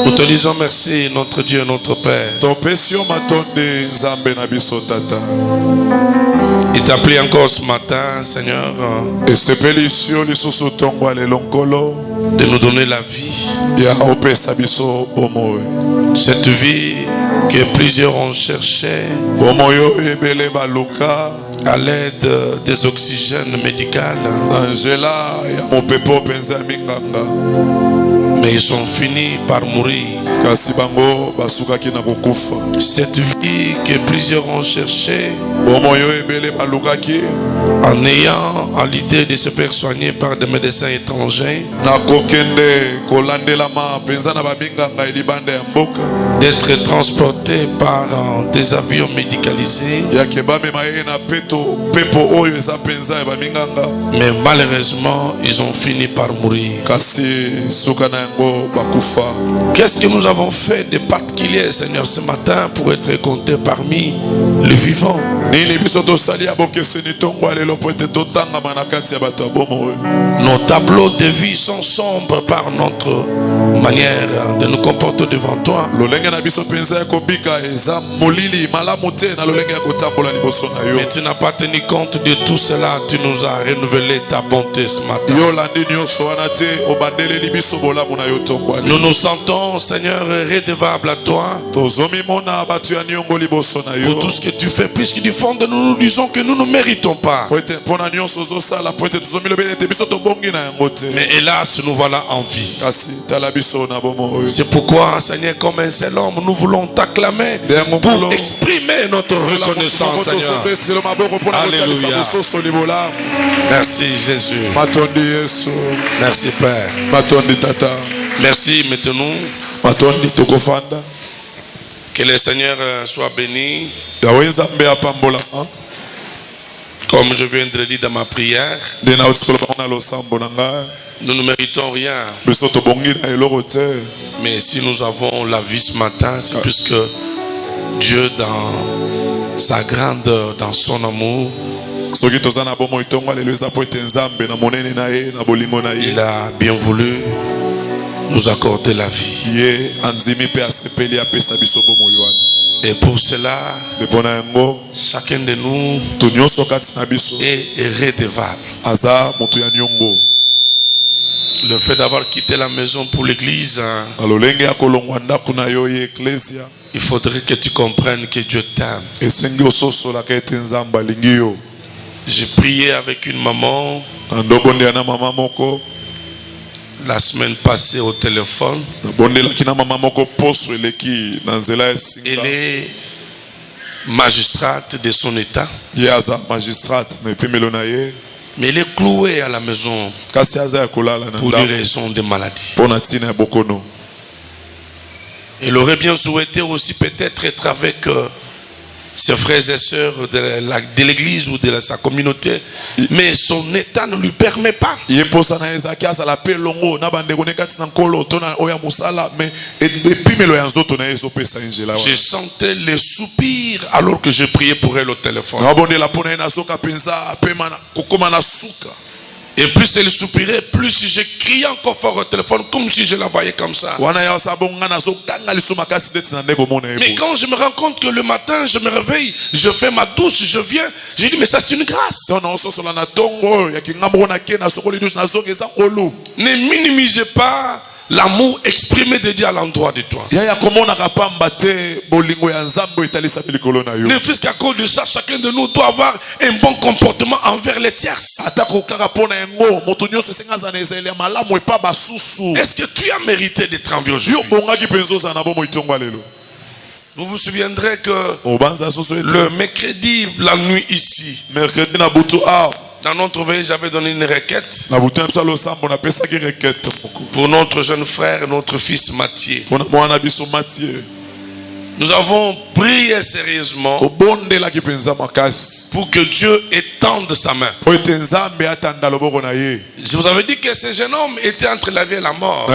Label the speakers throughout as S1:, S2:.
S1: Nous te disons merci, notre Dieu, notre Père. Il t'a appelé encore ce matin, Seigneur, de nous donner la vie. Cette vie que plusieurs ont cherché à l'aide des oxygènes médicaux. Mais ils sont finis par mourir. Cette vie que plusieurs ont cherché en ayant à l'idée de se faire soigner par des médecins étrangers, d'être transportés par des avions médicalisés. Mais malheureusement, ils ont fini par mourir. Qu'est-ce que nous avons fait de particulier, Seigneur, ce matin pour être comptés parmi les vivants? Nos tableaux de vie sont sombres par notre manière de nous comporter devant toi. Mais tu n'as pas tenu compte de tout cela. Tu nous as renouvelé ta bonté ce matin. Nous nous sentons, Seigneur, redevables à toi pour tout ce que tu fais, puisque du fond de nous, nous disons que nous ne méritons pas. Mais hélas, nous voilà en vie. C'est pourquoi, Seigneur, comme un seul homme, nous voulons t'acclamer pour exprimer notre reconnaissance, Seigneur. Alléluia. Merci, Jésus. Merci, Père. Merci, maintenant. Que le Seigneur soit béni. Comme je viens de le dire dans ma prière, nous ne méritons rien. Mais si nous avons la vie ce matin, c'est puisque Dieu, dans sa grandeur, dans son amour, il a bien voulu nous accorder la vie. Et pour cela, chacun de nous est redevable. Le fait d'avoir quitté la maison pour l'église, il faudrait que tu comprennes que Dieu t'aime. J'ai prié avec une maman la semaine passée au téléphone. Elle est magistrate de son état. Mais elle est clouée à la maison pour des raisons de maladie. Elle aurait bien souhaité aussi peut-être être avec ses frères et sœurs de l'église ou de sa communauté, mais son état ne lui permet pas. Je sentais les soupirs alors que je priais pour elle au téléphone. Et plus elle soupirait, plus je criais encore fort au téléphone, comme si je la voyais comme ça. Mais quand je me rends compte que le matin, je me réveille, je fais ma douche, je viens, j'ai dit, mais ça c'est une grâce. Ne minimisez pas l'amour exprimé de Dieu à l'endroit de toi. Ne fût-ce qu'à cause de ça, chacun de nous doit avoir un bon comportement envers les tierces. Est-ce que tu as mérité d'être envié aujourd'hui? Vous vous souviendrez que le mercredi, la nuit ici, dans notre veille, j'avais donné une requête pour notre jeune frère, notre fils Mathieu. Nous avons prié sérieusement pour que Dieu étende sa main. Je vous avais dit que ce jeune homme était entre la vie et la mort.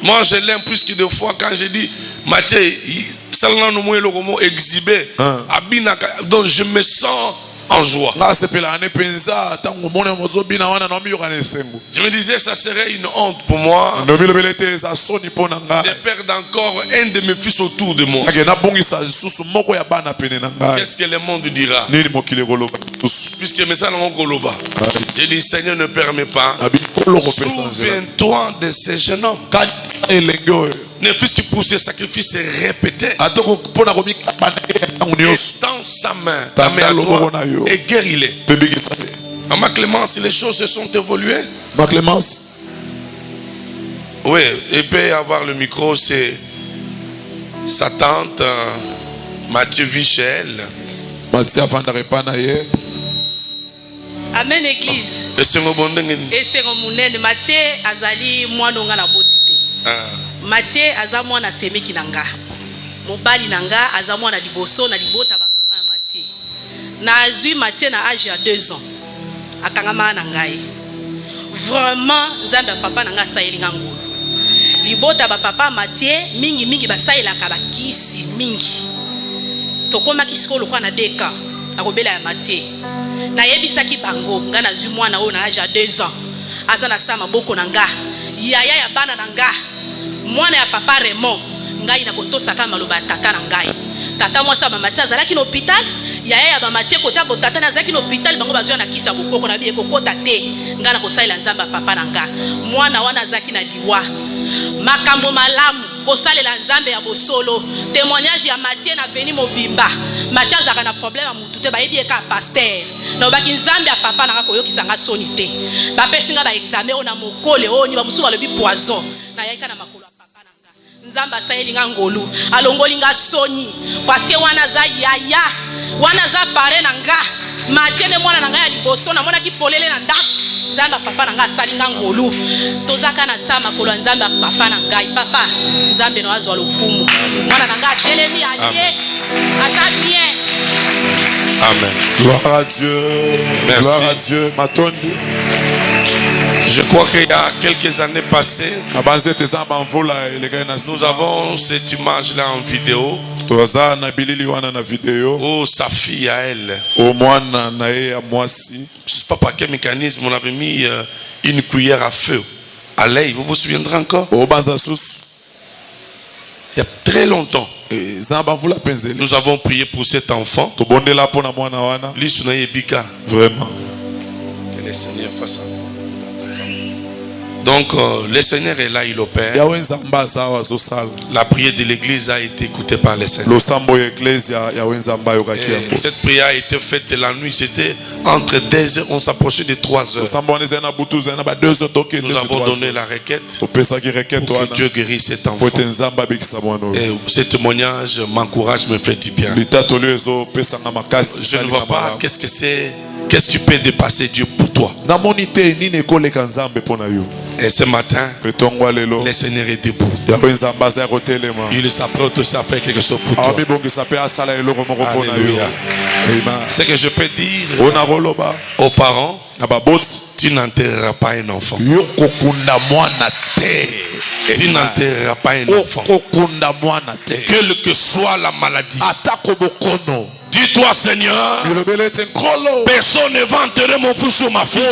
S1: Moi, je l'aime plus que deux fois quand j'ai dit, Mathieu, exhibé, donc je me sens en joie. Je me disais, ça serait une honte pour moi de perdre encore un de mes fils autour de moi. Qu'est-ce que le monde dira? Puisque mes Goloba, j'ai dit, Seigneur, ne permet pas. Souviens-toi de ces jeunes hommes. Ne fût-ce que pour ce sacrifice répété, étends sa main, ta main à toi, et guéris-les. Ma Clémence, les choses se sont évoluées.
S2: Ma Clémence.
S1: Oui, il peut y avoir le micro, c'est sa tante, Mathieu Vichel.
S3: Mathieu Vandarepanaye.
S4: Amen, église. Et c'est mon Mathieu Azali, moi, non, na botité. Mathieu azamwa na semeki nanga mobali nanga azamwa na liboso na libota ba mama ya Mathieu na azui Mathieu na âge ya 2 ans akangama na ngai vraiment zamba papa nanga sayelinga ngulu libota ba papa Mathieu mingi basailaka ba kisi mingi tokoma kisikolo kwa na deka akobela ya Mathieu na yebisaki bango nga na azui mwana o na âge ya 2 ans azana sa maboko nanga yaya ya bana nanga mwana ya papa Raymond ngai na kotosa kama maloba tata na ngai tata mwasa ba Mathieu azalaki na hôpital yaya ya ba Mathieu kota bo tata na azalaki na hôpital bango bazwa na kisa bokoko na biye kokota te ngai na kosalela nzamba papa na nga mwana wana azalaki na liwa makambo malamu kosalela nzambe ya bosolo témoignage ya Mathieu na veni mobimba Mathieu azaka na problème mutu te bayebi eka pasteur na baki nzambe ya papa na nga koyokisa nga soni te ba pesinga ba examen ona mokole oni ba musu balobi poison na yaika na makolo nzamba sayelinga ngolu alongolinga soni parce que wana za yaya wana za pare nanga Mathieu ne mwana nanga ya liboso na mona ki polele na ndako nzamba papa nanga salinga ngolu tozaka na sama kolo nzamba papa na ngai papa nzambe no azwa lokumu mwana nanga telemi alie asa bien.
S1: Amen.
S2: Gloire à Dieu.
S1: Merci.
S2: Gloire à Dieu. Matondi.
S1: Je crois qu'il y a quelques années passées, nous avons cette image-là en vidéo où sa fille à elle, je ne sais pas par quel mécanisme, on avait mis une cuillère à feu à l'ail. Vous vous souviendrez encore? Il y a très longtemps. Nous avons prié pour cet enfant.
S2: Vraiment.
S1: Que le Seigneur fasse ça. Donc le Seigneur est là, il opère. La prière de l'église a été écoutée par le Seigneur. Et cette prière a été faite la nuit, c'était entre 2 heures, on s'approchait de 3 heures. Nous avons donné la requête pour que Dieu guérisse cet enfant. Et ce témoignage m'encourage, me fait du bien. Je ne vois pas qu'est-ce que c'est. Qu'est-ce qui peut dépasser Dieu pour toi? Et ce matin, le Seigneur est debout. Il s'apprête aussi à faire quelque chose pour toi. Alléluia. Ce que je peux dire aux parents, tu n'enterreras pas un enfant. Tu n'enterreras pas un enfant. Quelle que soit la maladie. Dis Dis-toi, Seigneur, personne ne va enterrer mon fils ou ma fille.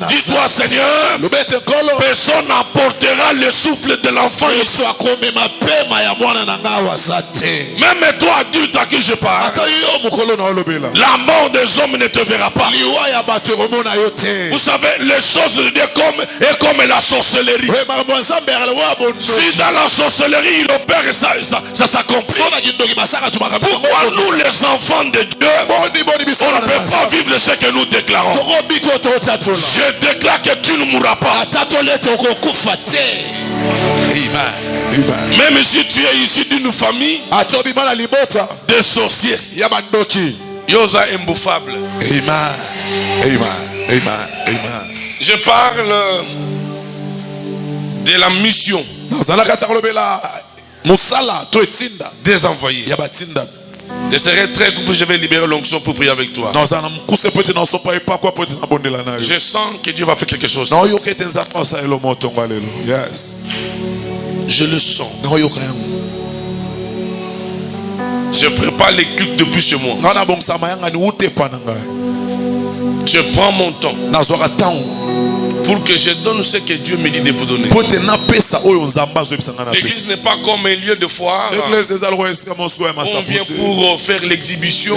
S1: Dis-toi, Seigneur, personne n'apportera le souffle de l'enfant ici. Même toi, adulte à qui je parle, la mort des hommes ne te verra pas. Vous savez, les choses de Dieu est comme la sorcellerie. Si dans la sorcellerie il opère, ça s'accomplit. Pourquoi nous les enfants de Dieu, on ne peut pas vivre ce que nous déclarons? Je déclare que tu ne mourras pas. Même si tu es issu d'une famille de sorciers, Yosa imbouffable. Je parle de la mission des envoyés. Je serai très coupé, je vais libérer l'onction pour prier avec toi. Je sens que Dieu va faire quelque chose. Je le sens. Je prépare les cultes depuis chez moi. Je prends mon temps pour que je donne ce que Dieu me dit de vous donner. L'église n'est pas comme un lieu de foire. On vient pour faire l'exhibition.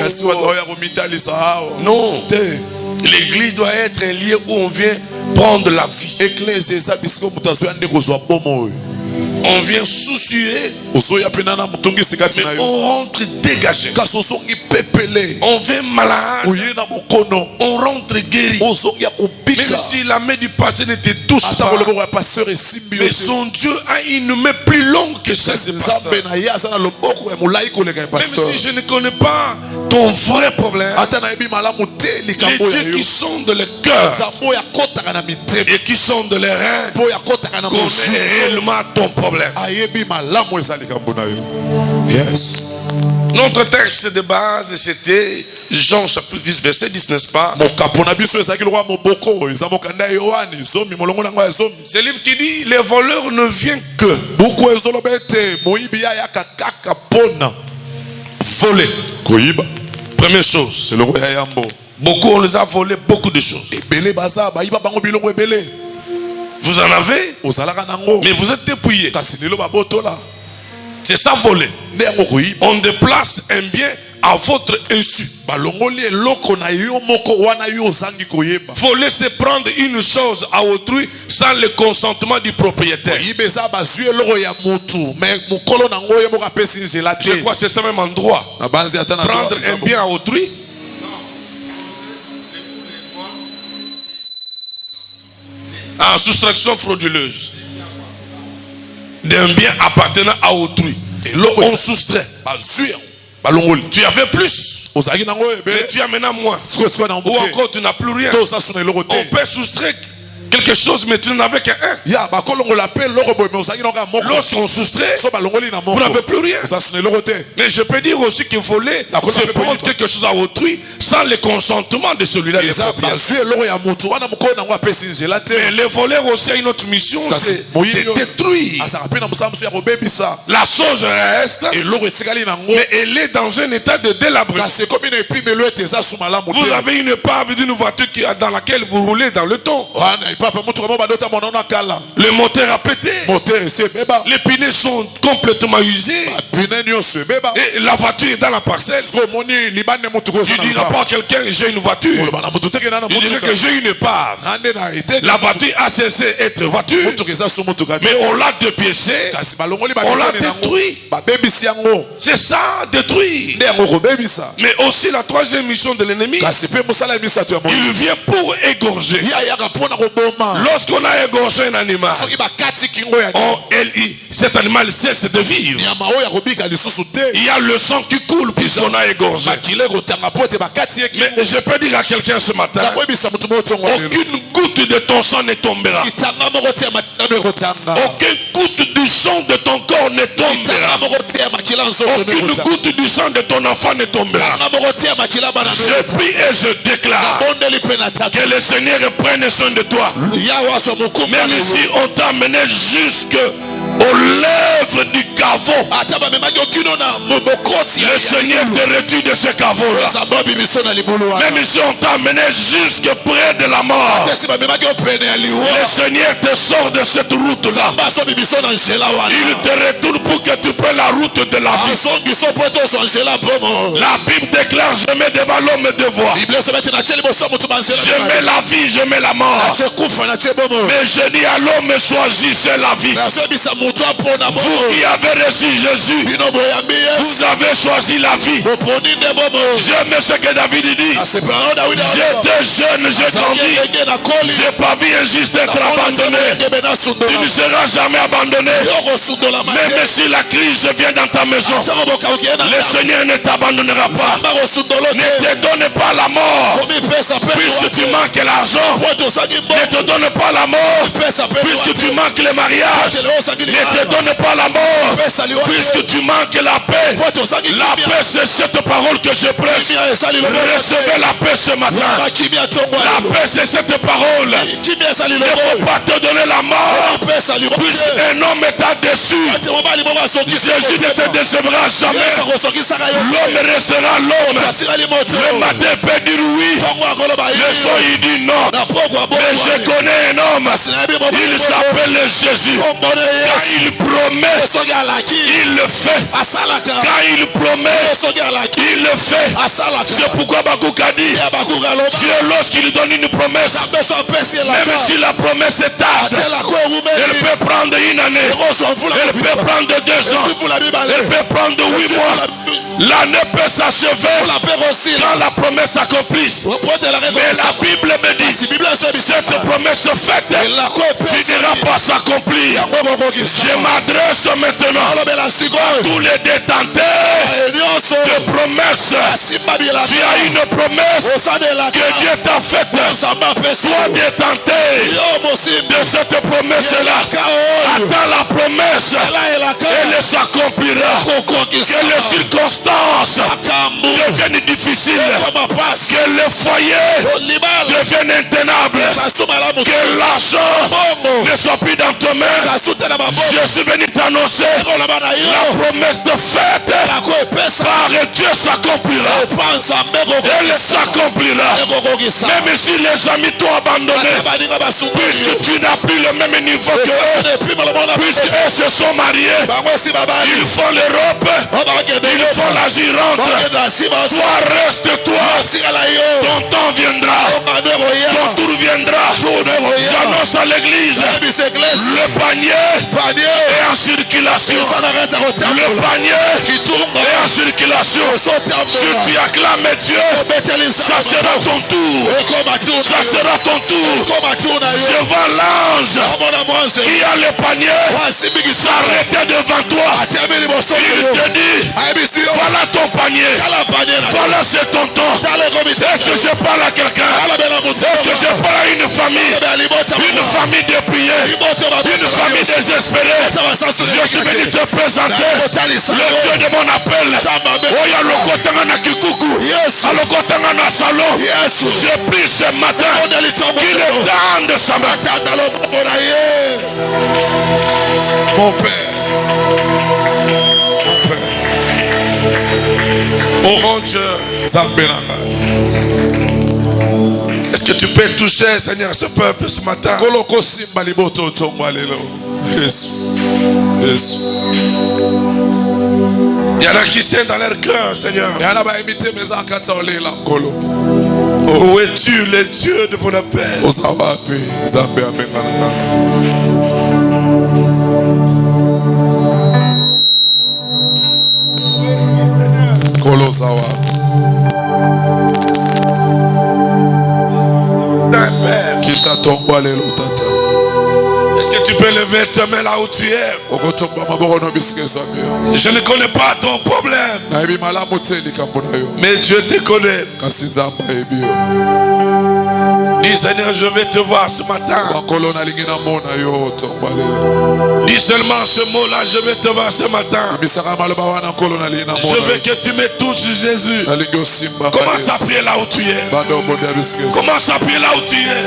S1: Non. L'église doit être un lieu où on vient prendre la vie. On vient soucier, mais on rentre dégagé. On vient malade, on rentre guéri. Même si la main du passé ne te touche pas, mais son Dieu a une main plus longue que celle du pasteur. Même si je ne connais pas ton vrai problème, les dieux qui sont de le cœur et qui sont de les reins connaissent réellement ton problème.
S2: Yes.
S1: Notre texte de base, c'était Jean chapitre 10 verset 10, n'est-ce pas? C'est le livre qui dit les voleurs ne viennent que voler. Première chose, beaucoup on les a volé beaucoup de choses. Vous en avez, mais vous êtes dépouillés. C'est ça voler. On déplace un bien à votre insu. Voler, c'est prendre une chose à autrui sans le consentement du propriétaire. Je crois que c'est ça même endroit. Prendre un bien à autrui. En soustraction frauduleuse d'un bien appartenant à autrui. On soustrait. Tu avais plus, mais tu as maintenant moins. Ou encore tu n'as plus rien. On peut soustraire quelque chose, mais tu n'en avais qu'un. Lorsqu'on soustrait, vous n'avez plus rien. Mais je peux dire aussi que voler, c'est prendre quelque chose à autrui sans le consentement de celui-là. Mais les voleurs aussi ont une autre mission, c'est de détruire. La chose reste, mais elle est dans un état de délabrement. Vous avez une épave d'une voiture dans laquelle vous roulez dans le temps. Le moteur a pété. Les pneus sont complètement usés. Et la voiture est dans la parcelle. Tu ne diras pas à quelqu'un j'ai une voiture. Tu dirais que j'ai une épave. La voiture a cessé d'être voiture. Mais on l'a dépiécé. On l'a détruit. C'est ça, détruire. Mais aussi la troisième mission de l'ennemi, il vient pour égorger. Lorsqu'on a égorgé un animal, cet animal cesse de vivre. Il y a le sang qui coule puisqu'on a égorgé. Mais je peux dire à quelqu'un ce matin, aucune goutte de ton sang ne tombera. Aucune goutte du sang de ton corps ne tombera. Aucune goutte du sang de ton enfant ne tombera. Je prie et je déclare que le Seigneur prenne soin de toi. Même si on t'a amené jusque aux lèvres du caveau. Le Seigneur te retire de ce caveau-là. Même si on t'a amené jusque près de la mort, le Seigneur te sort de cette route-là. Il te retourne pour que tu prennes la route de la vie. La Bible déclare: je mets devant l'homme deux voies. Je mets la vie, je mets la mort. Mais je dis à l'homme: choisissez la vie. Vous qui avez reçu Jésus, vous avez choisi la vie. J'aime ce que David dit. J'étais jeune, j'ai grandi, j'ai pas vu un juste être abandonné. Tu ne seras jamais abandonné. Même si la crise vient dans ta maison, le Seigneur ne t'abandonnera pas. Ne te donne pas la mort puisque tu manques l'argent. Ne te donne pas la mort puisque tu manques le mariage. Ne te donne pas la mort puisque tu manques la paix. La paix, c'est cette parole que je prêche. Recevez la paix ce matin. La paix, c'est cette parole. Il ne faut pas te donner la mort puisqu'un homme t'a déçu. Jésus ne te décevra jamais. L'homme restera l'homme. Le matin peut dire oui, le soir il dit non. Mais je connais un homme, il s'appelle Jésus. Quand il promet, il le fait. Quand il promet, il le fait. C'est pourquoi Bakouk a dit: Dieu, lorsqu'il donne une promesse, même si la promesse est tarde, elle peut prendre une année, elle peut prendre 2 ans, elle peut prendre 8 mois. L'année peut s'achever quand la promesse s'accomplisse. Mais la Bible me dit: cette promesse faite finira par s'accomplir. Je m'adresse maintenant à tous les détenteurs de promesses. Tu as une promesse que Dieu t'a faite. Sois détenté de cette promesse-là. Attends la promesse, elle s'accomplira. Que les circonstances deviennent difficiles, que le foyer devienne intenable, que l'argent ne soit plus dans tes mains. Je suis venu t'annoncer: la promesse de fête par Dieu s'accomplira. Elle s'accomplira. Même si les amis t'ont abandonné, puisque tu n'as plus le même niveau que eux, puisque eux se sont mariés, ils font l'Europe, ils font la Gironde. Toi, reste-toi. Ton temps viendra, ton tour viendra. J'annonce à l'église: le panier est en circulation. Le panier est en circulation. Si tu acclames Dieu, ça sera ton tour. Ça sera ton tour. Je vois l'ange qui a le panier s'arrêter devant toi. Il te dit: voilà ton panier. Voilà, c'est ton temps. Est-ce que je parle à quelqu'un? Est-ce que je parle à une famille? Une famille dépouillée, une famille désespérée. Je suis venu te présenter le Dieu de mon appel. Oya lokotanga na kikuku, alokotanga na salon. Je prie ce matin qu'il est temps de s'abattre.
S3: Mon Père.
S1: Oh mon Dieu, est-ce que tu peux toucher, Seigneur, ce peuple ce matin? Il y en a qui sont dans leur cœur, Seigneur. Où es-tu, le Dieu de mon appel? Est-ce que tu peux lever ta main là où tu es? Je ne connais pas ton problème, mais Dieu te connaît. Dis: Seigneur, je vais te voir ce matin. Dis seulement ce mot-là: je vais te voir ce matin. Je veux que tu me touches, Jésus. Commence à prier là où tu es. Commence à prier là où tu es.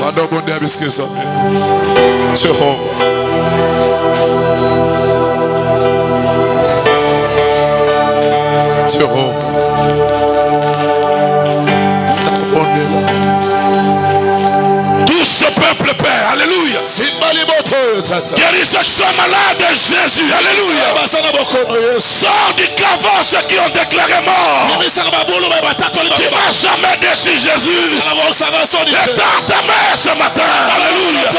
S1: Tout ce peuple, Père, alléluia. Guéris ceux qui sont malades, Jésus, alléluia. Sors du caveau ceux qui ont déclaré mort. Tu m'as jamais déçu, Jésus. Étends ta main ce matin, alléluia.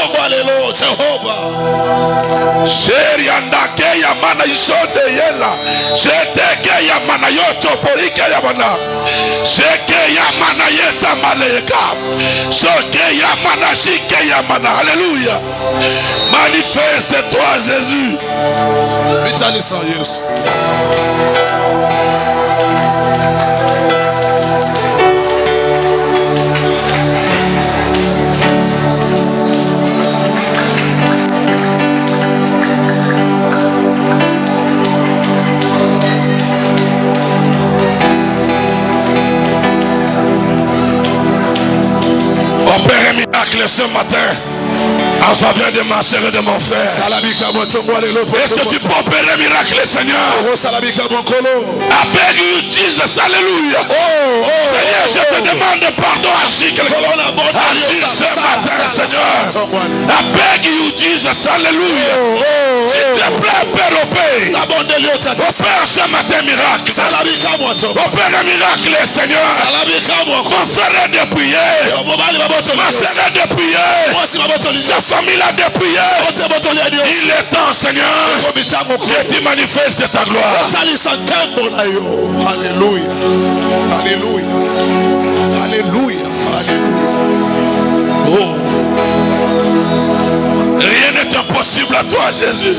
S1: Chéri andake ya mana isode yela. Jeteke ya mana yoto porike ya mana. Sheke ya mana yeta maleka. Soke ya mana shike ya mana. Alléluia. Manifeste-toi, Jésus.
S2: Vitalisa Yesu.
S1: Opère un miracle ce matin en faveur de ma soeur et de mon frère. Est-ce que tu peux opérer un miracle, Seigneur? I beg you, Jesus, alléluia. Seigneur, je te demande pardon, agis quelque chose. Agis ce matin, Seigneur. I beg you, Jesus, alléluia. S'il te plaît, Père, opère ce matin miracle. Opère un miracle, Seigneur. Mon frère est dépouillé. Ma soeur est dépouillée. Sa famille a dépouillé. Il est temps, Seigneur, que tu manifestes ta gloire.
S2: Alléluia. Alléluia. Alléluia. Alléluia. Oh.
S1: Rien n'est impossible à toi, Jésus.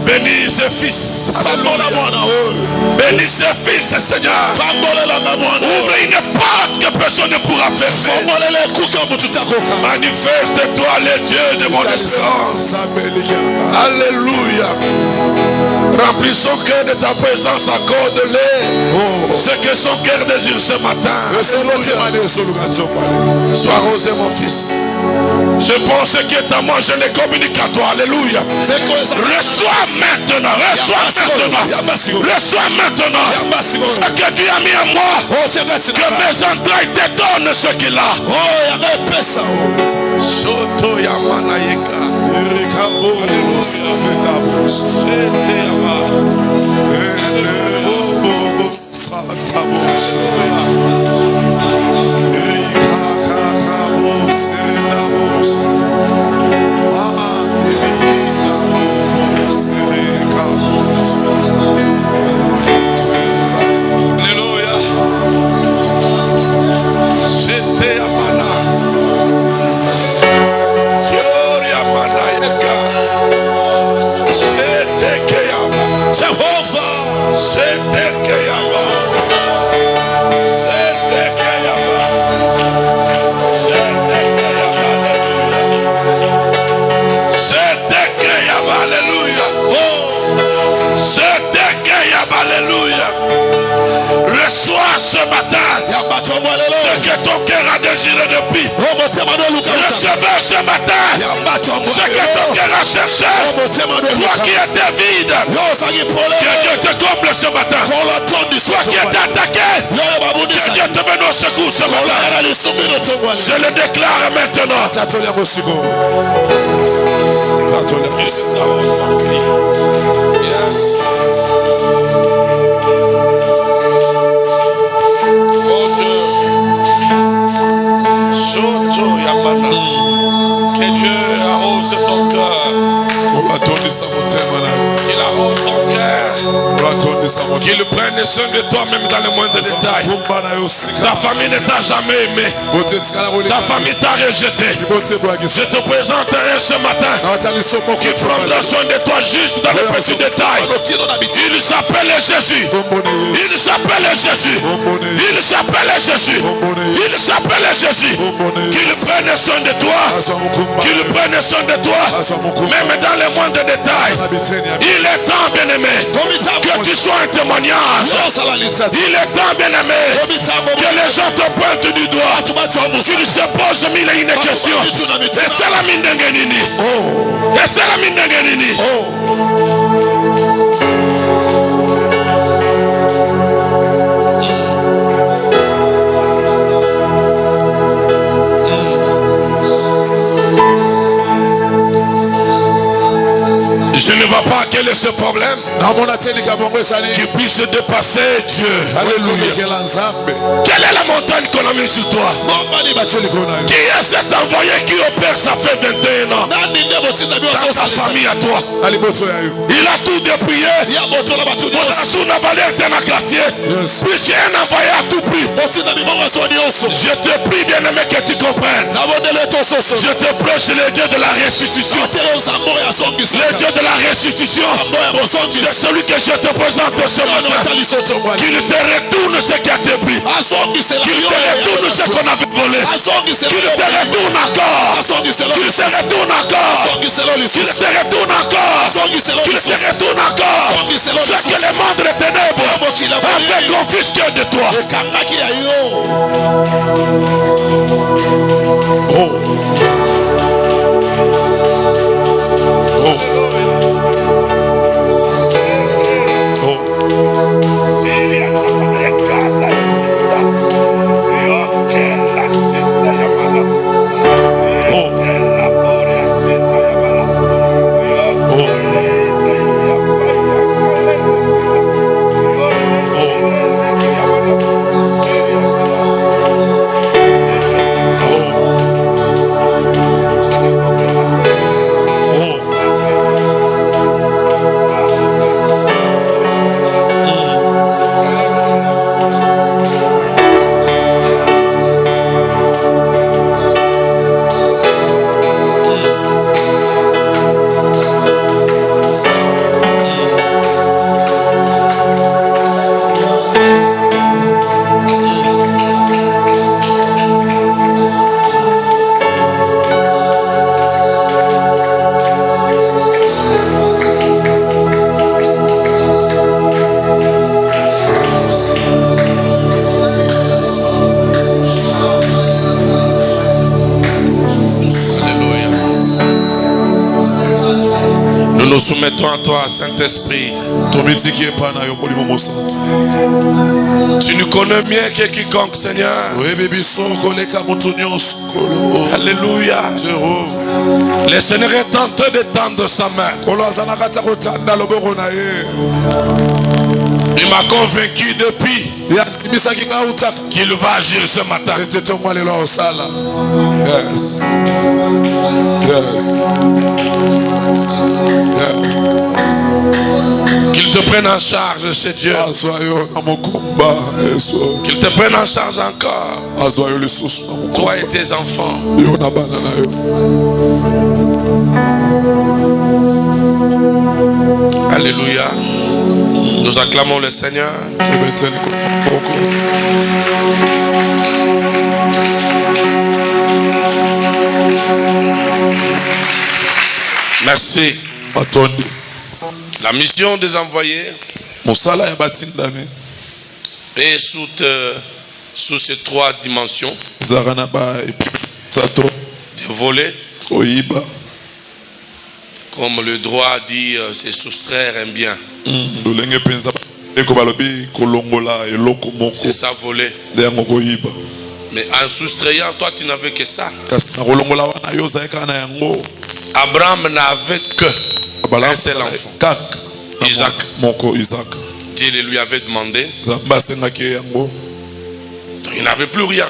S1: Bénis ce fils. Bénis ce fils, Seigneur. Ouvre une porte que personne ne pourra fermer. Manifeste-toi, le Dieu de mon espérance. Alléluia. Remplis son cœur de ta présence, accorde-le ce que son cœur désire ce matin. Sois arrosé, mon fils. Je pense qui est à moi, je le communique à toi. Alléluia. Reçois maintenant. Reçois maintenant. Reçois maintenant. Ce que Dieu a mis à moi. Que mes entrailles te donnent ce qu'il a. Soto Yamanayeka. Ce matin, ce que ton cœur a désiré depuis, recevez ce matin ce que ton cœur a cherché. Toi qui étais vide, que Dieu te comble ce matin. Toi qui étais attaqué, que Dieu te mène au secours ce matin. Je le déclare maintenant. Yes. Que Dieu arrose ton cœur. Qu'il arrose ton cœur. Qu'il prenne soin de toi même dans le moindre détail. Ta famille ne t'a jamais aimé. Ta famille t'a rejeté. Je te présenterai ce matin qui prendra soin de toi juste dans les petits détails. Il s'appelle Jésus. Il s'appelle Jésus. Il s'appelle Jésus. Il s'appelle Jésus. Qu'il prenne soin de toi. Qu'il prenne soin de toi. Même dans les moindres détails. Il est temps, bien-aimé, que tu sois un témoignage. Il est temps, bien-aimé, que les gens te pointent du doigt. Qu'ils se posent mille et une questions. Et c'est la mine d'Engenini. Et c'est la mine d'Engenini. Je ne vois pas quel est ce problème qui puisse dépasser Dieu. Alléluia. Quelle est la montagne qu'on a mise sur toi? Qui est cet envoyé qui opère, ça fait 21 ans dans ta famille à toi? Il a tout dépouillé. Puisqu'il est un envoyé à tout prix. Je te prie, bien-aimé, que tu comprennes. Je te prêche le Dieu de la restitution. Le Dieu de la restitution, c'est celui que je te présente ce matin. Qu'il te retourne ce qui a été pris. Qu'il te retourne ce qu'on avait volé. Qu'il te retourne encore. Qu'il te retourne encore. Qu'il te retourne encore. Qu'il te retourne encore. Ce que les mondes des ténèbres ont fait confisquer de toi. Nous soumettons à toi, Saint-Esprit. Tu nous connais mieux que quiconque, Seigneur. Alléluia. Le Seigneur est tenté de tendre sa main. Il m'a convaincu depuis qu'il va agir ce matin.
S2: Yes. Yes.
S1: Qu'il te prenne en charge, c'est Dieu. Qu'il te prenne en charge encore. Toi et tes enfants. Alléluia. Nous acclamons le Seigneur. Merci. La mission des envoyés est sous ces trois dimensions. De voler, comme le droit dit, c'est soustraire un bien. C'est ça, voler. Mais en soustrayant, toi tu n'avais que ça. Abraham n'avait que un seul enfant, Isaac. Dieu le lui avait demandé. Il n'avait plus rien.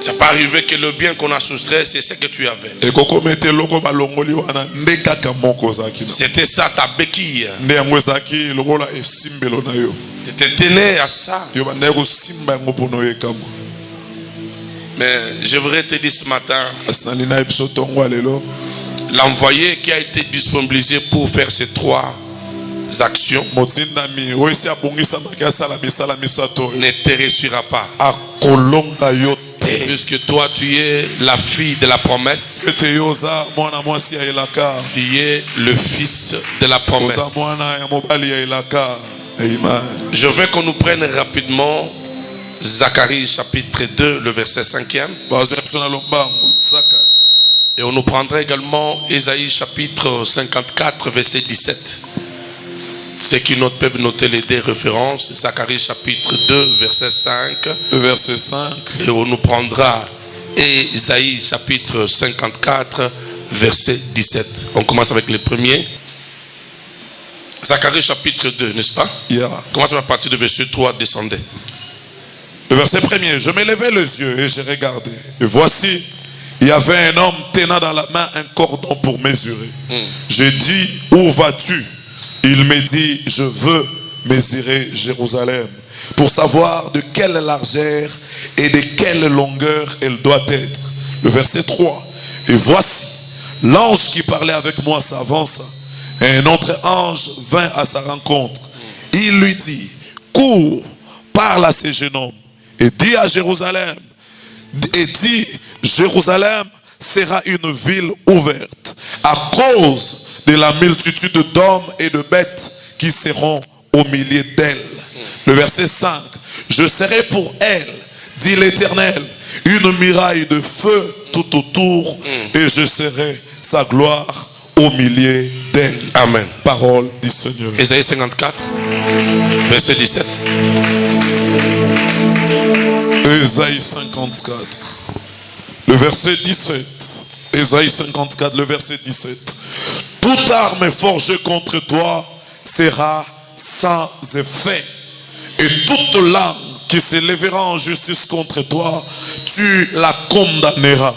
S1: Ça pas arrivé que le bien qu'on a soustrait, c'est ce que tu avais. C'était ça ta béquille. Tu te tenais à ça. Mais je voudrais te dire ce matin, l'envoyé qui a été disponibilisé pour faire ces trois actions ne te réussira pas. Puisque toi tu es la fille de la promesse, tu es le fils de la promesse. Je veux qu'on nous prenne rapidement Zacharie chapitre 2, le verset 5e. Et on nous prendra également Ésaïe chapitre 54, verset 17. Ceux qui notent peuvent noter les deux références. Zacharie chapitre 2, verset 5.
S2: Verset 5.
S1: Et on nous prendra Ésaïe chapitre 54, verset 17. On commence avec le premier. Zacharie chapitre 2, n'est-ce pas? Commence à partir du verset 3, descendez.
S2: Le verset premier. Je me levai les yeux et j'ai regardé. Et voici, il y avait un homme tenant dans la main un cordon pour mesurer. J'ai dit, où vas-tu? Il me dit, je veux mesurer Jérusalem pour savoir de quelle largeur et de quelle longueur elle doit être. Le verset 3. Et voici, l'ange qui parlait avec moi s'avança. Et un autre ange vint à sa rencontre. Il lui dit, cours, parle à ce jeune homme et dis à Jérusalem, et dis, Jérusalem sera une ville ouverte à cause de la multitude d'hommes et de bêtes qui seront au milieu d'elle. Le verset 5. Je serai pour elle, dit l'Éternel, une muraille de feu tout autour, et je serai sa gloire au milieu d'elle.
S1: Amen.
S2: Parole du Seigneur.
S1: Ésaïe 54, verset 17.
S2: Ésaïe 54, le verset 17. Ésaïe 54, le verset 17. Toute arme forgée contre toi sera sans effet, et toute langue qui se lèvera en justice contre toi, tu la condamneras.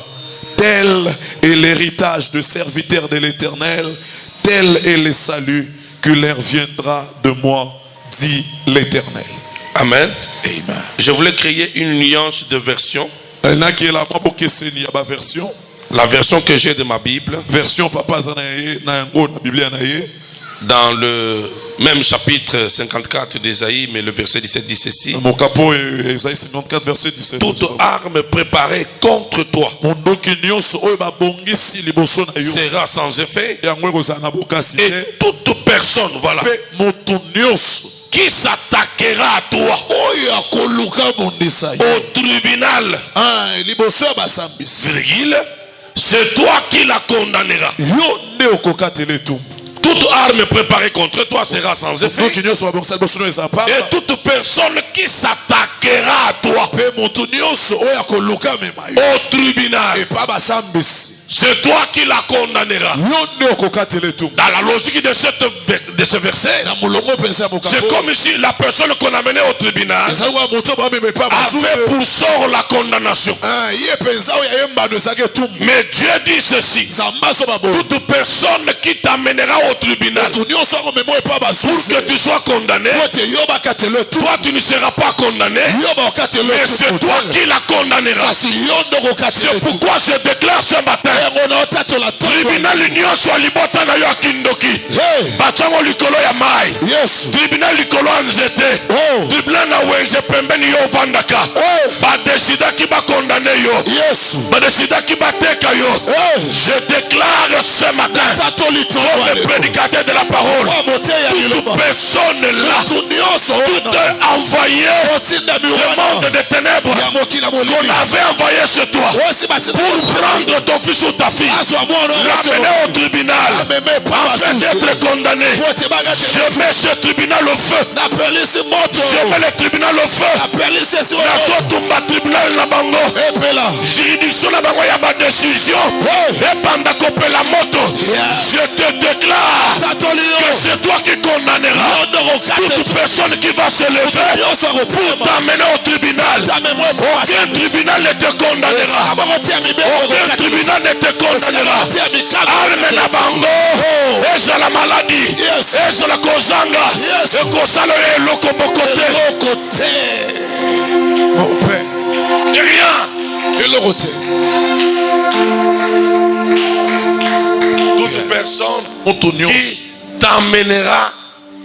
S2: Tel est l'héritage de serviteurs de l'Éternel, tel est le salut que leur viendra de moi, dit l'Éternel.
S1: Amen.
S2: Amen.
S1: Je voulais créer une nuance de version. La version que j'ai de ma Bible.
S2: Version papa
S1: dans le même chapitre 54 d'Ésaïe, mais le verset 17 dit ceci. Toute arme préparée contre toi sera sans effet. Et toute personne, voilà, qui s'attaquera à toi au tribunal, c'est toi qui la condamneras. Toute arme préparée contre toi sera sans effet. Et toute personne qui s'attaquera à toi au tribunal, c'est toi qui la condamneras. Dans la logique de ce verset, c'est comme si la personne qu'on a menée au tribunal avait pour sort la condamnation. Mais Dieu dit ceci: toute personne qui t'amènera au tribunal pour que tu sois condamné, toi tu ne seras pas condamné, mais c'est toi qui la condamneras. C'est pourquoi je déclare ce matin, tribunal union soit libota na yo akindoki bachango likolo ya mai, tribunal likolo nzete, tribunal na wenze pembeni yo vandaka, badesida ki ba condamné yo, badesida ki ba teka yo. Je déclare ce matin, le prédicateur de la parole, toute personne là, tout envoyé le monde des ténèbres qu'on avait envoyé sur toi pour prendre ton fils ou ta fille, l'amener au tribunal afin d'être condamné. Je mets ce tribunal au feu. Je mets le tribunal au feu. Nazotumba tribunal na bango, juridiction na bango ya ba décision epanda kopela moto. Je te déclare que c'est toi qui condamneras toute personne qui va se lever pour t'amener au tribunal. Aucun tribunal ne te condamnera. Aucun tribunal ne te condamnera. Arme na bango eza la maladie, eza la kozanga, ekosala eloko bokote.
S2: Mon Père,
S1: rien. Toute personne qui t'amènera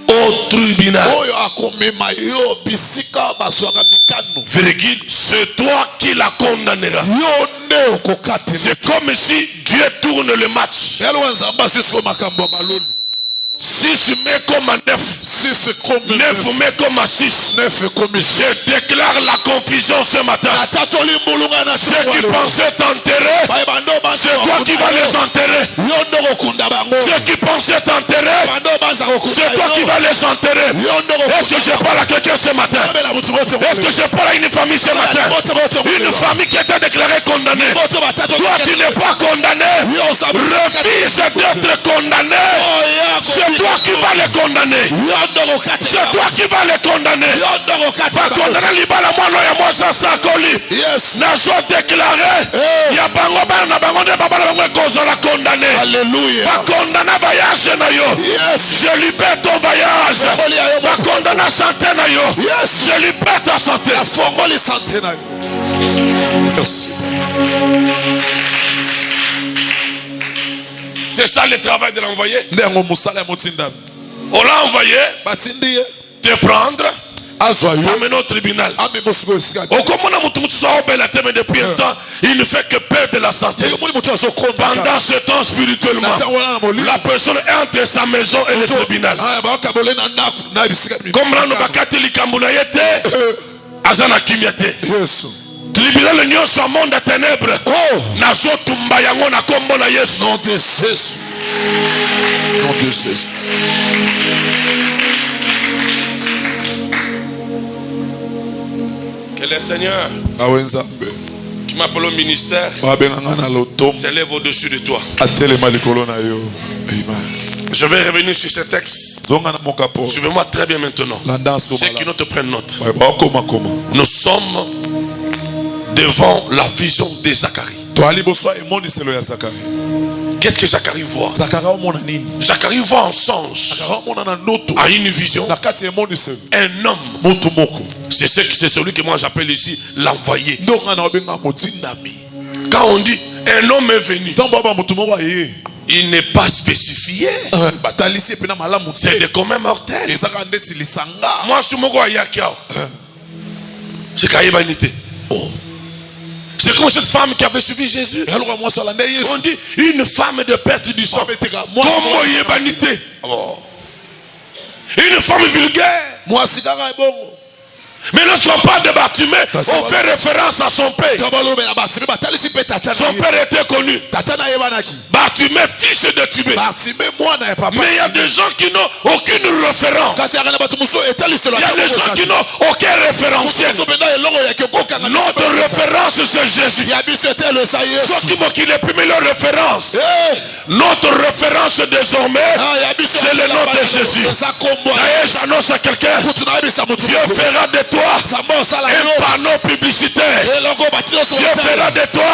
S1: au tribunal, virgule, c'est toi qui la condamneras. C'est comme si Dieu tourne le match. 6 met comme à 9.
S2: 6 comme
S1: 9 met comme à 6.
S2: 9 comme 6.
S1: Je déclare la confusion ce matin. Ceux qui pensaient t'enterrer, c'est toi qui vas les enterrer. Ceux qui pensaient t'enterrer, c'est toi qui vas les enterrer. Est-ce que je parle à quelqu'un ce matin? Est-ce que je parle à une famille ce matin? Une famille qui était déclarée condamnée. Toi tu n'es pas condamné. Refuse d'être condamné. C'est toi qui vas les condamner. C'est toi qui vas les condamner. Va condamner libala mwana ya mwasa sakoli. Nazo déclaré. Ya bango bana na bango de baba na bango kozo la condamné.
S2: Alléluia.
S1: Va condamner voyage na yo. Je libère ton voyage. Va condamner santé na yo. Je libère ta santé.
S2: La fongoli santé na yo. Merci.
S1: C'est ça le travail de l'envoyé. On l'a envoyé te prendre, t'amener au tribunal. Depuis un temps, il ne fait que perdre la santé. Pendant ce temps, spirituellement, la personne est entre sa maison et le tribunal. Comme là, nous tribunal le nyon soit monde à ténèbres. Nazo tumba yango na kombo na Yesu.
S2: Nom de Jésus. Nom de Jésus.
S1: Que le Seigneur qui m'appelle au ministère s'élève au-dessus de toi. Je vais revenir sur ce texte. Suivez-moi très bien maintenant. Ceux qui nous te prennent note. Nous sommes devant la vision de Zacharie. Qu'est-ce que Zacharie voit? Zacharie voit un songe, à une vision, un homme. C'est celui que moi j'appelle ici l'envoyé. Quand on dit un homme est venu, il n'est pas spécifié. C'est de commun mortel. Moi je suis mon gars Yakiao. C'est Kaïbanité. C'est comme cette femme qui avait suivi Jésus. On dit une femme de perte du sang. Comme Yébanité. Une femme vulgaire. Mais lorsqu'on parle de Bartimée, on fait référence à son père. Son père était connu. Bartimée, fils de Tubé. Mais il y a des gens qui n'ont aucune référence. Il y a des gens qui n'ont aucun référentiel. Notre référence, c'est Jésus. Ceux qui m'ont qu'il est plus leur référence. Notre référence désormais, c'est le nom de Jésus. D'ailleurs, j'annonce à quelqu'un, Dieu fera de toi un panneau publicitaire. Dieu fera de toi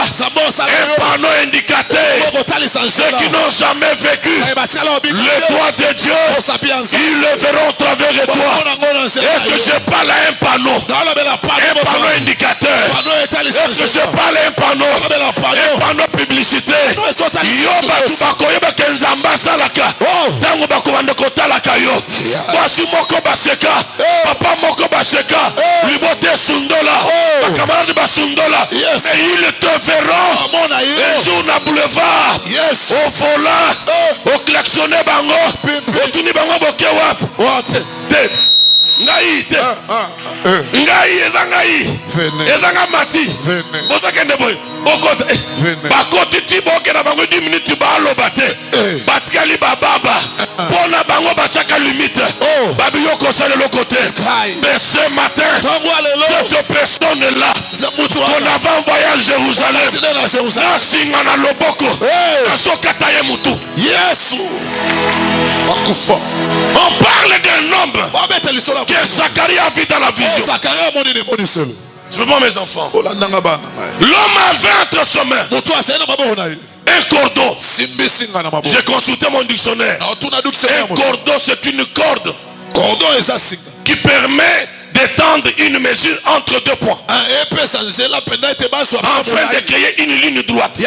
S1: un panneau indicateur. Ceux qui n'ont jamais vécu le droit de Dieu, ils le verront au travers de toi. Est-ce que je parle à un panneau? Un panneau indicateur. Est-ce que je parle à un panneau? Un panneau publicitaire. Voici moko baseka, papa moko baseka, libote sundola, ma camarade basundola, mais ils te verront un jour na boulevard, au volant, au klaxonné bango, au tuni bango boke wap, ngai te, ngai ezanga mati, bozakende boy. Bakoti tiboke na bango 10 minutes ba alobate batkali bababa pona bango bachaka limite babiyo kosala le côté. Mais ce matin cette personne là on avant voyage Jérusalem na singa na loboko na sokata ye mutu Yesu akufa. On parle d'un homme que Zacharie a vu dans la vision. Je veux voir mes enfants. L'homme avait entre ses mains un cordon. J'ai consulté mon dictionnaire. Un cordon, c'est une corde qui permet d'étendre une mesure entre deux points afin de créer une ligne droite.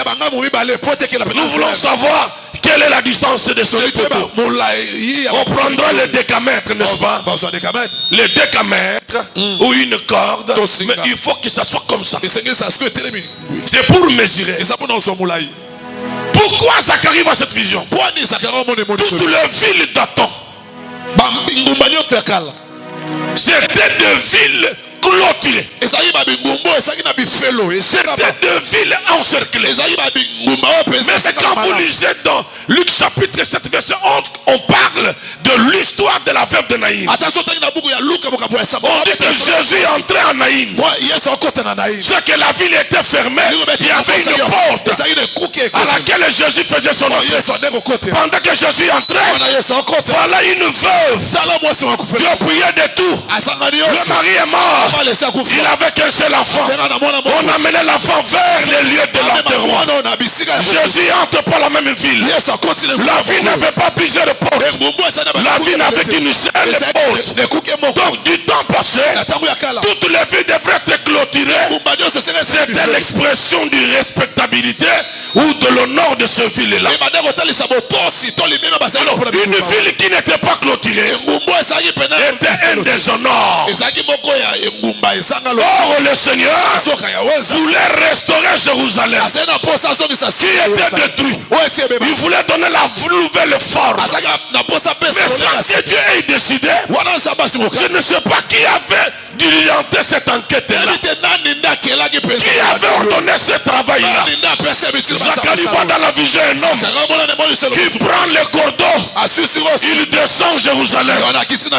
S1: Nous voulons savoir quelle est la distance de ce poteau. On prendra le décamètre, n'est-ce pas? Le décamètre ou une corde, mais il faut que ça soit comme ça. C'est pour mesurer. Pourquoi Zacharie voit cette vision? Toutes les villes d'Atan, c'était des villes clôturées. C'était deux villes encerclées. Mais c'est quand vous lisez dans Luc chapitre 7 verset 11, on parle de l'histoire de la veuve de Naïm. On dit que Jésus est entré en Naïm. C'est que la ville était fermée. Il y avait une porte à laquelle Jésus faisait son entrée. Pendant que Jésus entrait, voilà une veuve qui a prié de tout. Le mari est mort. Il n'avait qu'un seul enfant. On amenait l'enfant vers les lieux de l'enterrement. Jésus entre pas la même ville. La ville n'avait pas plusieurs portes. La ville n'avait qu'une seule porte. Donc du temps passé, toutes les villes devraient être clôturées. C'était l'expression de respectabilité ou de l'honneur de ce ville-là. Une ville qui n'était pas clôturée était un déshonneur. Or le Seigneur voulait restaurer Jérusalem qui était détruit. Il voulait donner la nouvelle forme. Mais sans que Dieu ait décidé, je ne sais pas qui avait diligenté cette enquête-là, qui avait ordonné ce travail-là. Zacharie voit dans la vision un homme qui prend le cordeau, il descend Jérusalem. Il dit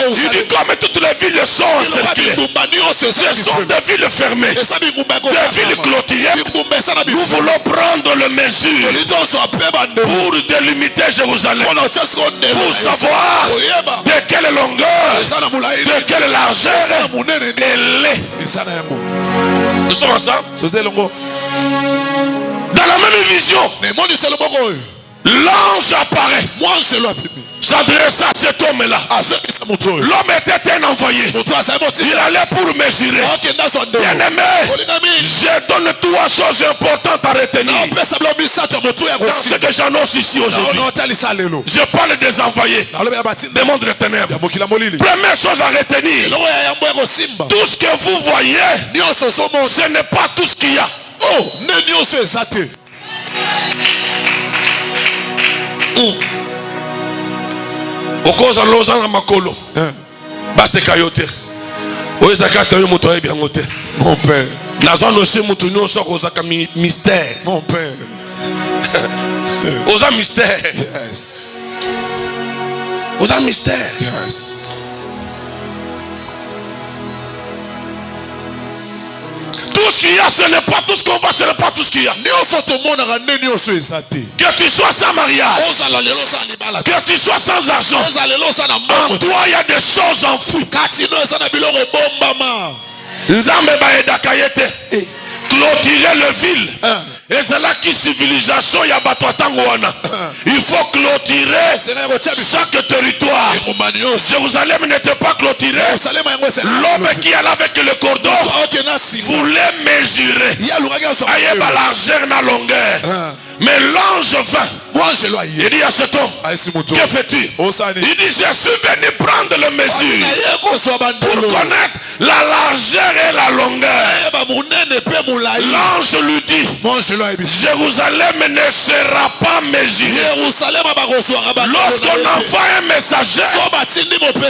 S1: comme toutes les villes sont encerclées, ce sont des villes fermées, des villes clôturées. Nous voulons prendre les mesures pour délimiter Jérusalem, pour savoir de quelle longueur, de quelle largeur elle est. Nous sommes ensemble. Dans la même vision, l'ange apparaît, s'adresse à cet homme-là. L'homme était un envoyé. Il allait pour mesurer. Bien-aimé, je donne trois choses importantes à retenir dans ce que j'annonce ici aujourd'hui. Je parle des envoyés, des mondes de ténèbres. Première chose à retenir, tout ce que vous voyez, ce n'est pas tout ce qu'il y a. Okoza loza na makolo baseka yote oyezaka tayo moto ayebi yango te. Mon père, nazo nosi moto nyonso kozaka mystère. Mon père, oza mystère. Yes. Oza mystère. Yes. Tout ce qu'il y a, ce n'est pas tout ce qu'on voit, ce n'est pas tout ce qu'il y a. Que tu sois sans mariage, que tu sois sans argent, en toi il y a des choses enfouies. Nzambe baedaka yete clôturer le ville. Et c'est là qui civilisation y a batouatangoana. Il faut clôturer chaque territoire. Jérusalem n'était pas clôturé. L'homme qui allait avec le cordon voulait mesurer. Il y a la largeur et la longueur. Mais l'ange vint. Il dit à cet homme, que fais-tu? Il dit, je suis venu prendre les mesures pour connaître la largeur et la longueur. L'ange lui dit, Jérusalem ne sera pas mesurée. Lorsqu'on envoie un messager,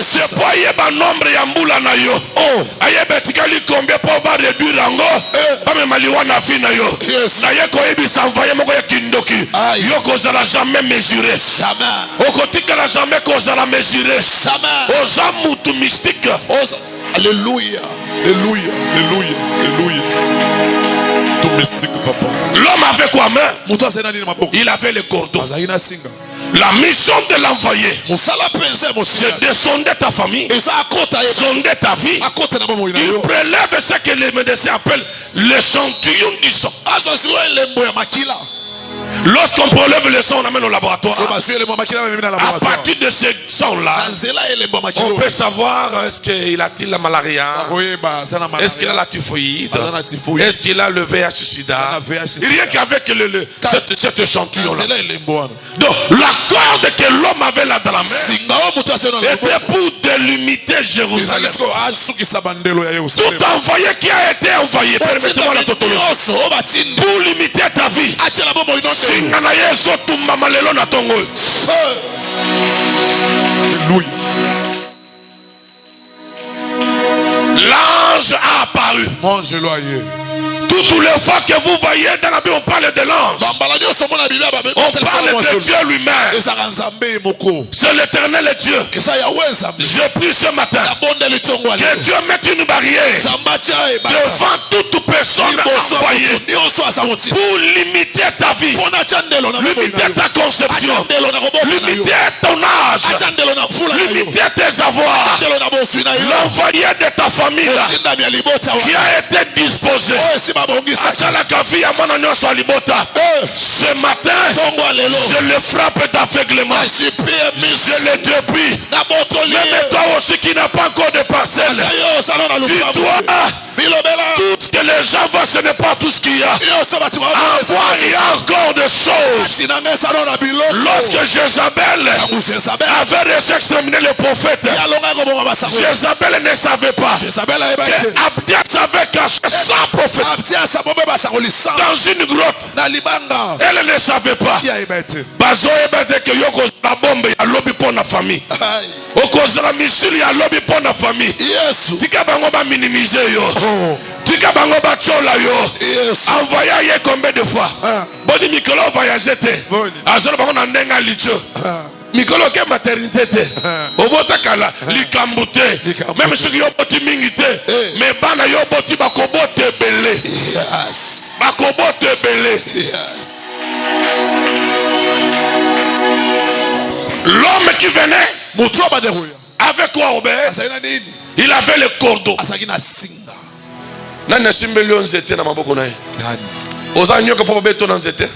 S1: c'est pour y avoir un nombre yambula na yo. Ayebetikali combien pour réduire l'ango? Pas même maliwana fi na yo. Na ye ko ebi s'envoyer moko ya kindoki. Yo kozala jamais mesuré. Okotika la jamais kozala mesuré. Oza mutu mystique.
S2: Alléluia. Alléluia. Alléluia. Alléluia. Tout mystique, papa.
S1: L'homme avait quoi main? Il avait le cordon. La mission de l'envoyé, c'est de sonder ta famille, sonder ta vie. Il prélève ce que les médecins appellent l'échantillon du sang. Lorsqu'on prélève le sang, on l'amène au laboratoire. À partir de ce sang-là, on peut savoir est-ce qu'il a-t-il la malaria, est-ce qu'il a la typhoïde, est-ce qu'il a le VIH-Sida. Rien qu'avec cet échantillon-là. Donc la corde que l'homme avait là dans la main était pour délimiter Jérusalem. Tout envoyé qui a été envoyé, permettez-moi la tautologie, pour limiter ta vie. Singana yeso tumba lelo na tongo.
S2: Alléluia.
S1: L'ange a apparu. Toutes les fois que vous voyez dans la Bible, on parle de l'ange. On parle de Dieu lui-même. C'est l'éternel Dieu. Je prie ce matin que Dieu mette une barrière devant toute personne envoyée pour limiter ta vie, limiter ta conception, limiter ton âge, limiter tes avoirs. L'envoyé de ta famille qui a été disposé. Ce matin, je le frappe d'aveuglement. Je le déplie. Même toi aussi qui n'a pas encore de parcelle, dis-toi, tout ce que les gens voient, ce n'est pas tout ce qu'il y a. Il y a encore des choses. Lorsque Jézabel avait reçu exterminer les prophètes, Jézabel ne savait pas que Abdias avait caché 100 prophètes dans une grotte. Elle ne savait pas. Bazo ebete que yoko la bombe ya lobby pour la famille. Oko la missile ya lobby pour la famille. Tika bango ba minimiser yo. Tika bango ba chola yo. Envoyer ye combien de fois? Boni Mikolo voyager te. Azolo bango na ndenga licho. Mikolo ke maternité te. Obota kala likambute. Même ceux qui ont boti mingi te. Mais bana yo boti bakobote belé. Bakobote belé. L'homme qui venait avec quoi Robert? Il avait le cordeau. Nana simbelio nzete na maboko nae. Oza nyoka papa beto na nzete.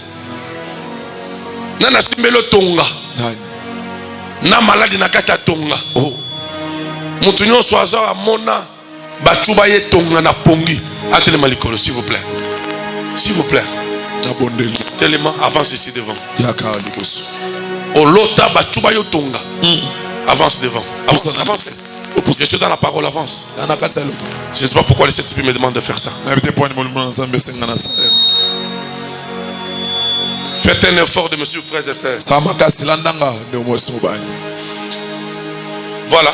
S1: Nana simbelio tonga. Na maladi na kata tonga. Mutu nyonso aza amona bachuba ye tonga na pongi. Atele malikolo s'il vous plaît. S'il vous plaît. Tellement avance ici devant. Olota bachuba yo tonga. Avance devant. Avance, avance. Je suis dans la parole, avance. Je ne sais pas pourquoi les types me demandent de faire ça. Faites un effort de monsieur frères et frères. Voilà.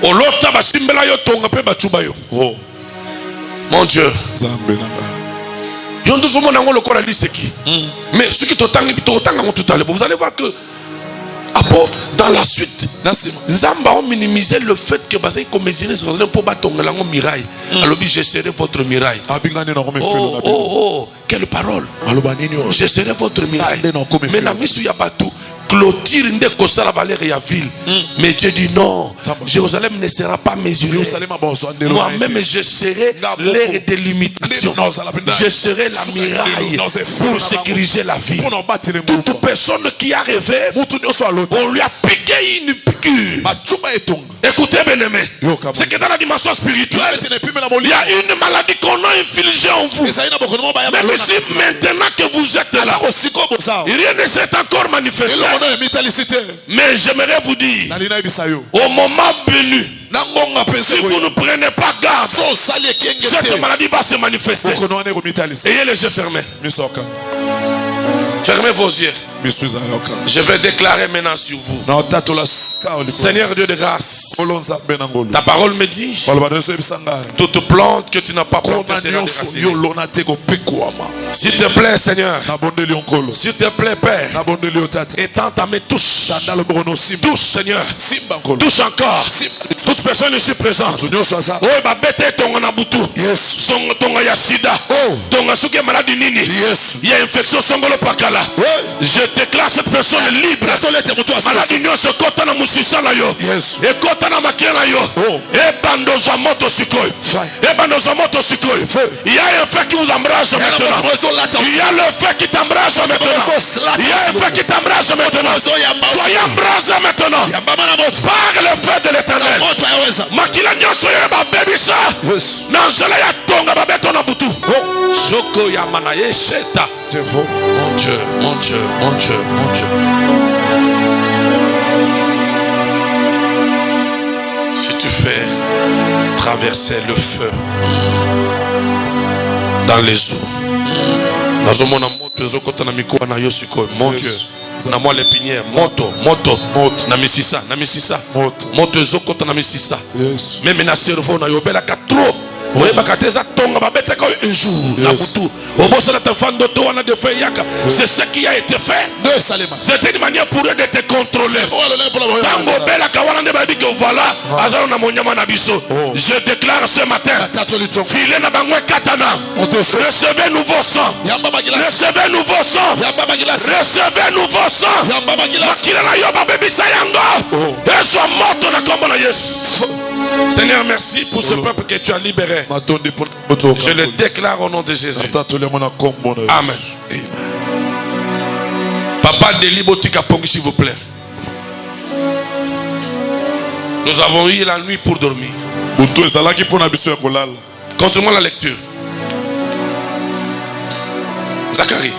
S1: Olota basimbela yo tonga pe bachuba yo. Mon Dieu. Mais ce qui tout à l'heure, vous allez voir que dans la suite, Zamba a minimisé le fait que comme mesurer pour battre mirail. Alors je serai votre mirail. Oh, quelle parole. Je serai votre mirail. Mais la mise sur Yabatou clôture la valeur et la ville. Mais Dieu dit non, Jérusalem ne sera pas mesurée. Moi-même je serai l'air de limitation. Je serai la miraille pour sécuriser la ville. Toute personne qui a rêvé, on lui a piqué une piqûre. Écoutez bien aimé, c'est que dans la dimension spirituelle, il y a une maladie qu'on a infligée en vous. Même si maintenant que vous êtes là, rien ne s'est encore manifesté. Mais j'aimerais vous dire, au moment venu, si vous ne prenez pas garde, cette maladie va se manifester. Ayez les yeux fermés. Fermez vos yeux. Je vais déclarer maintenant sur vous. Seigneur Dieu de grâce, ta parole me dit, toute plante que tu n'as pas plantée sera déracinée. S'il te plaît Seigneur, s'il te plaît Père, étends ta main, touche. Touche Seigneur, touche encore. Toute personne ici présente. Oh, bah bête ton anabutu. Ton yasida. Ton asuke maladie nini. Il y a infection songolo pakala. Je déclare cette personne libre. Maladie nyo se kota na musisa na yo. Et kota na makina na yo. Et bando za moto sikoi. Et bando za moto sikoi. Il y a un feu qui vous embrasse maintenant. Il y a le feu qui t'embrasse maintenant. Il y a un feu qui t'embrasse maintenant. Soyez embrassés maintenant. Par le feu de l'Éternel. Makila nyonso yo ba bebisa. Na nzela ya tonga ba beto na butu. Soko ya mana yesheta. Mon Dieu, mon Dieu, mon Dieu, mon Dieu. Si tu fais traverser le feu, dans les eaux. Nazomona moto ezokota na mikoa na yo sikoyo. Mon Dieu. Na moi l'épinière moto na misisa moto ezokota na misisa. Même na cerveau na yobela ka trop. Oui, un jour, c'est ce qui a été fait. C'était une manière pour eux de te contrôler. Je déclare ce matin, recevez nouveau sang. Recevez nouveau sang. Recevez nouveau sang. Seigneur, merci pour ce peuple que tu as libéré. Je le déclare au nom de Jésus. Amen. Papa Delibotika Pongi, s'il vous plaît. Nous avons eu la nuit pour dormir. Continue-moi la lecture. Zacharie.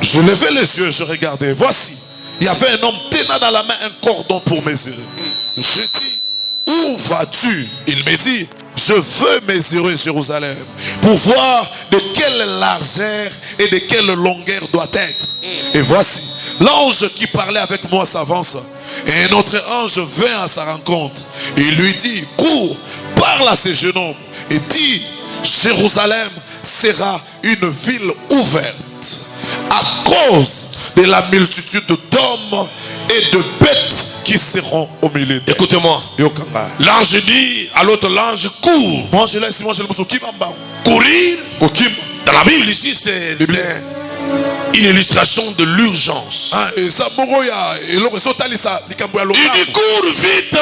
S2: Je levais les yeux, je regardais. Voici, il y avait un homme tenant dans la main un cordon pour mesurer. Je dis, où vas-tu? Il me dit, je veux mesurer Jérusalem pour voir de quelle largeur et de quelle longueur doit être. Et voici, l'ange qui parlait avec moi s'avance. Et un autre ange vint à sa rencontre. Il lui dit, cours, parle à ce jeune homme et dis, Jérusalem sera une ville ouverte à cause de la multitude d'hommes et de bêtes qui seront au milieu d'elle.
S1: Écoutez-moi. L'ange dit à l'autre l'ange, cours. Courir. Dans la Bible ici, c'est une illustration de l'urgence. Il dit cours vite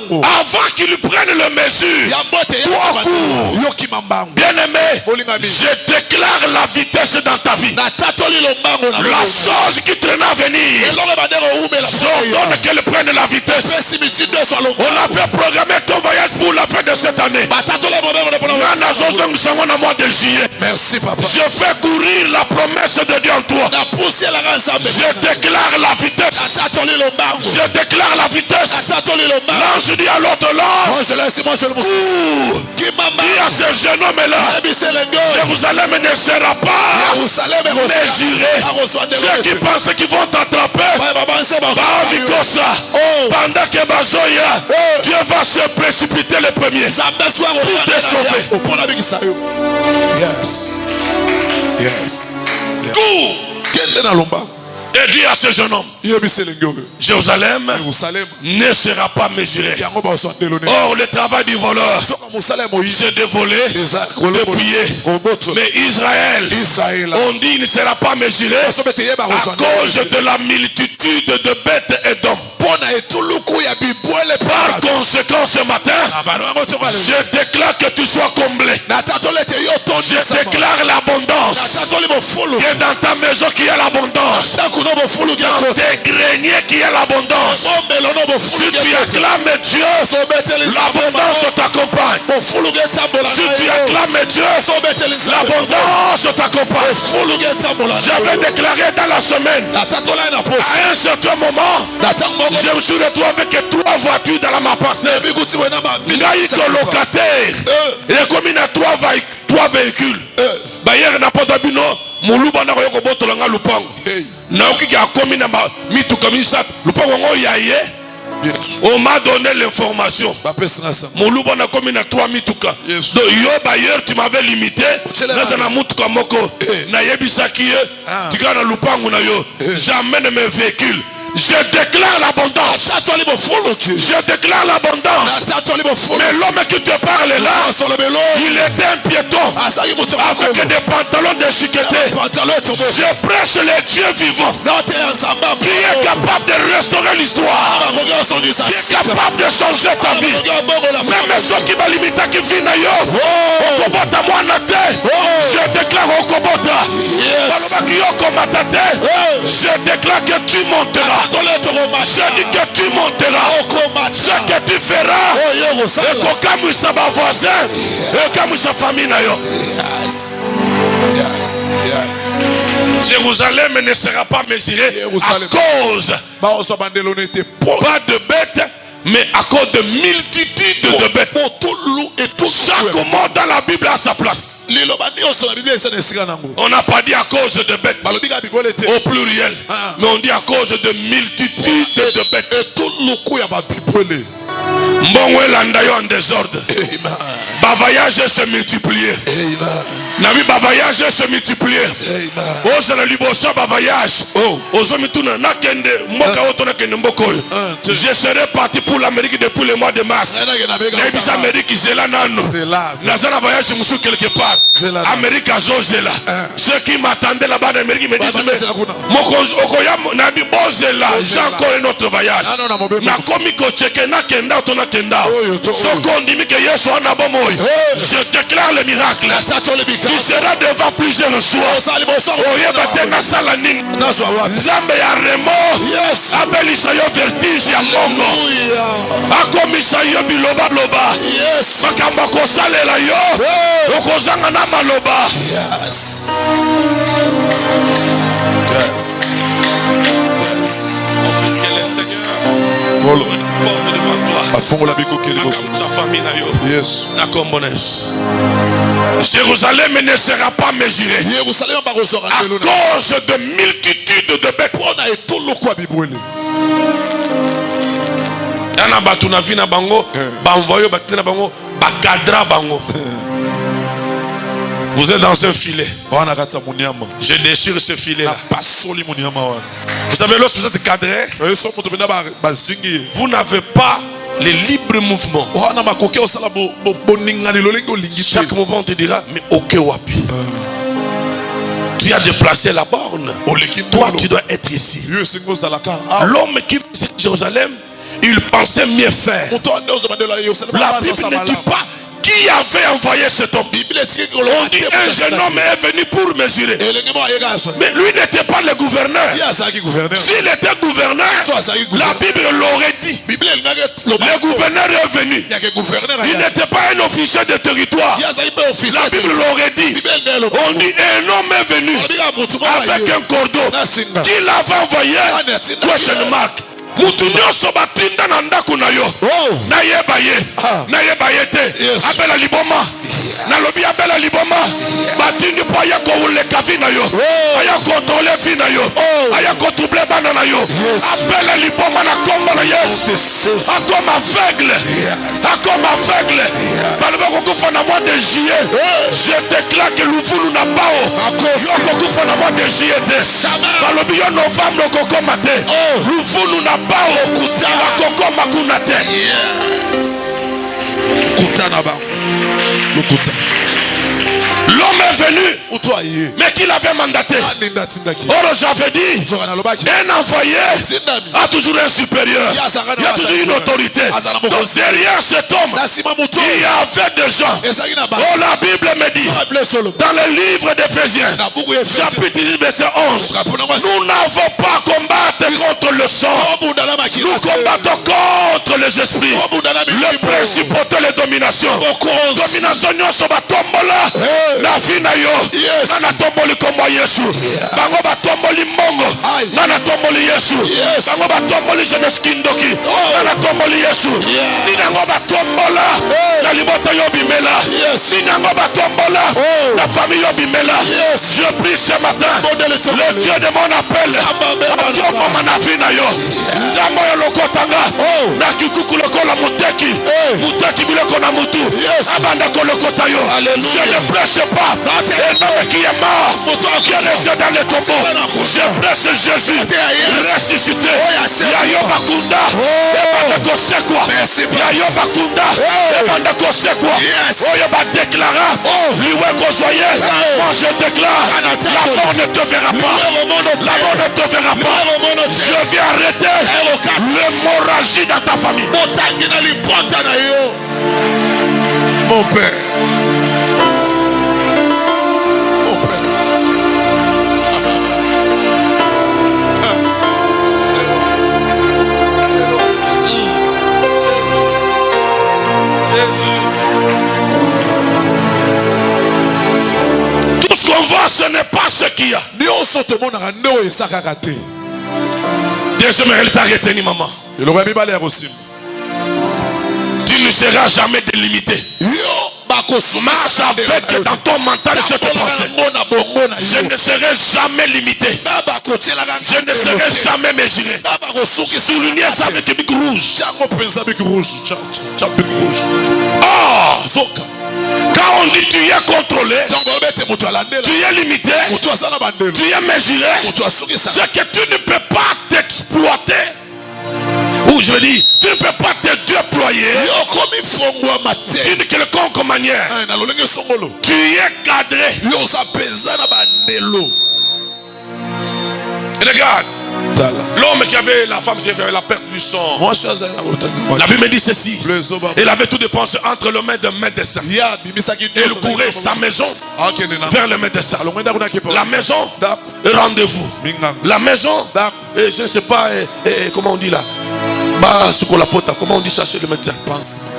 S1: avant qu'il prenne le mesure. Toi cours. Bien aimé, je déclare la vitesse dans ta vie. La chose qui traîne à venir, j'ordonne qu'elle prenne la vitesse. On avait programmé ton voyage pour la fin de cette année.
S2: Merci papa.
S1: Je fais courir la promesse de Dieu en toi. Je déclare la vitesse. Je déclare la vitesse. L'ange dit à l'autre l'ange, dis à ce jeune homme là, Jérusalem ne sera pas mesurée. Ceux qui pensent qu'ils vont t'attraper, pendant que Bazoya, Dieu va se précipiter le premier pour te sauver.
S2: Yes.
S1: Cours. Et dis à ce jeune homme, Jérusalem ne sera pas mesuré. Or le travail du voleur, c'est de voler, de piller. Mais Israël, on dit, ne sera pas mesuré à cause de la multitude de bêtes et d'hommes. Par conséquent, ce matin, je déclare que tu sois comblé. Je déclare l'abondance. Que dans ta maison qu'il y a l'abondance. Dans tes greniers qu'il y a l'abondance. Si tu acclames Dieu, l'abondance t'accompagne. Si tu acclames Dieu, l'abondance t'accompagne. J'avais déclaré dans la semaine, à un certain moment, je me suis retrouvé avec 3 voitures dans la main passée. Naïko locataire. Il est comme il y a 3 véhicules. Hier n'a pas d'abino. Muluba na koyoko botola nga lupango. Na okiki akomi na mitu kamisa lupango ngo yaye. On m'a donné l'information. Muluba na komi na 3 mituka. Donc yo bailleur tu m'avais limité. Nasa na mutuka moko. Na yebisa kiye. Tika na lupango na yo. J'amène mes véhicules. Je déclare l'abondance. Je déclare l'abondance. Mais l'homme qui te parle là, il était un piéton avec des pantalons déchiquetés. Je prêche les dieux vivants qui est capable de restaurer l'histoire, qui est capable de changer ta vie. Même ceux qui m'limitent qui vivent ailleurs, Okobota moi nate. Je déclare Okobota. Je déclare que tu monteras. Je dis que tu monteras. Ce que tu feras. Et qu'au sa voisin. Et comme sa famille. Jérusalem ne sera pas mesuré à cause pas de bêtes, Mais à cause de multitudes de bêtes. Chaque mot dans la Bible a sa place. On n'a pas dit à cause de bêtes au pluriel, mais on dit à cause de multitudes de bêtes. Mbongo elanda yo en désordre. Ba voyage se multiplier. Nami ba voyage se multiplier. Oh c'est le liboso ba voyage. Ozo mituna nakende mboka oto nakende mboko. Je serai parti pour l'Amérique depuis le mois de mars. Nebisa Amérique zela nano. Nazana voyage musu quelque part. Amérique azozela. Ceux qui m'attendaient là-bas d'Amérique me disent mais moko okoya nabi bozela. J'ai encore un autre voyage. Na komi ko cheke nakenda otona kenda. Je déclare le miracle. Tu seras devant plusieurs choix. Nzambe ya remo abelisa yo vertige ya mongo akomisa yo biloba loba makambo kosalela yo okozanga na maloba. Offusquer le Seigneur. Porte devant toi. Sa famille na yo.
S2: Yes.
S1: Na kombones. Jérusalem ne sera pas mesurée à cause de multitudes de bêtes. Yana batu na vina bango, banvoyo batina bango, bakadra bango. Vous êtes dans un filet. Je déchire ce filet-là. Vous savez, lorsque vous êtes cadré, vous n'avez pas les libres mouvements. Chaque mouvement on te dira, mais ok wapi. Tu as déplacé la borne. Toi, tu dois être ici. L'homme qui vit à Jérusalem, il pensait mieux faire. La Bible ne dit pas qui avait envoyé cet homme. On dit un jeune homme est venu pour mesurer. Mais lui n'était pas le gouverneur. S'il était gouverneur, la Bible l'aurait dit. Le gouverneur est venu. Il n'était pas un officier de territoire. La Bible l'aurait dit. On dit un homme est venu avec un cordon. Qui l'avait envoyé? Question mark. Mutu nyonso batinda na ndako na yo na yeba ye te abela liboma na lobi abela liboma batindi po ya ko uleka vi na yo aya kontrole vi na yo aya ko trouble bana na yo abela liboma na kombo na Yesu akoma aveugle balba ko kufa na mois de juillet. Je déclare que l'ouvulu na bao yo ko kufa na mois de juillet te balobi yo novembre ko koma te l'ouvulu na l'homme est venu, mais qui l'avait mandaté. Or j'avais dit, un envoyé a toujours un supérieur. Il y a toujours une autorité. Donc derrière cet homme, il y avait des gens. Oh, la Bible me dit, dans le livre d'Éphésiens, chapitre 10, verset 11, nous n'avons pas à combattre contre le sang. Nous combattons contre les esprits, le principauté, les dominations. Domination, nous sommes à tombola. La vie na yo, nana tomboli kombo Yesu. Bango ba tomboli mongo, nana tomboli Yesu. Bango ba tomboli jeunesse kindoki, nana tomboli Yesu. Ninango ba tombola, la libota yo bimela. Ninango ba tombola, la famille yo bimela. Je prie ce matin, le Dieu de mon appel, Dieu mon vie na yo. Nzambo yo lokotanga, na kikuku lokola muteki, muteki biloko na mutu. Abanda kolokota yo. Je ne prêche pas un homme qui est mort, qui est resté dans le tombeau. Je prêche Jésus ressuscité. Yayo Bakunda, Ebanda Kosekwa. Yayo Bakunda, Ebanda Kosekwa. Oyo ba déclara, Liwe Kosoye. Moi je déclare, la mort ne te verra pas. La mort ne te verra pas. Je viens arrêter l'hémorragie dans ta famille.
S2: Mon Père.
S1: Tout ce qu'on voit, ce n'est pas ce qu'il y a. Deuxième réalité, arrêtez, maman.
S2: Il aurait mis balai aussi.
S1: seras jamais délimité. Marche avec dans ton mental cette pensée. Je ne serai jamais limité. Je ne serai jamais mesuré. Souligner ça avec un bic rouge. Oh! Quand on dit tu es contrôlé, tu es limité, tu es mesuré, c'est que tu ne peux pas t'exploiter. Ou je veux dire, tu ne peux pas te déployer d'une quelconque manière. Tu es cadré. Regarde, l'homme qui avait la femme, qui avait la perte du sang. La Bible me dit ceci. Il avait tout dépensé entre les mains d'un médecin. Il courait sa maison vers le médecin. La maison, rendez-vous. La maison, je ne sais pas comment on dit là. Comment on dit ça chez le médecin?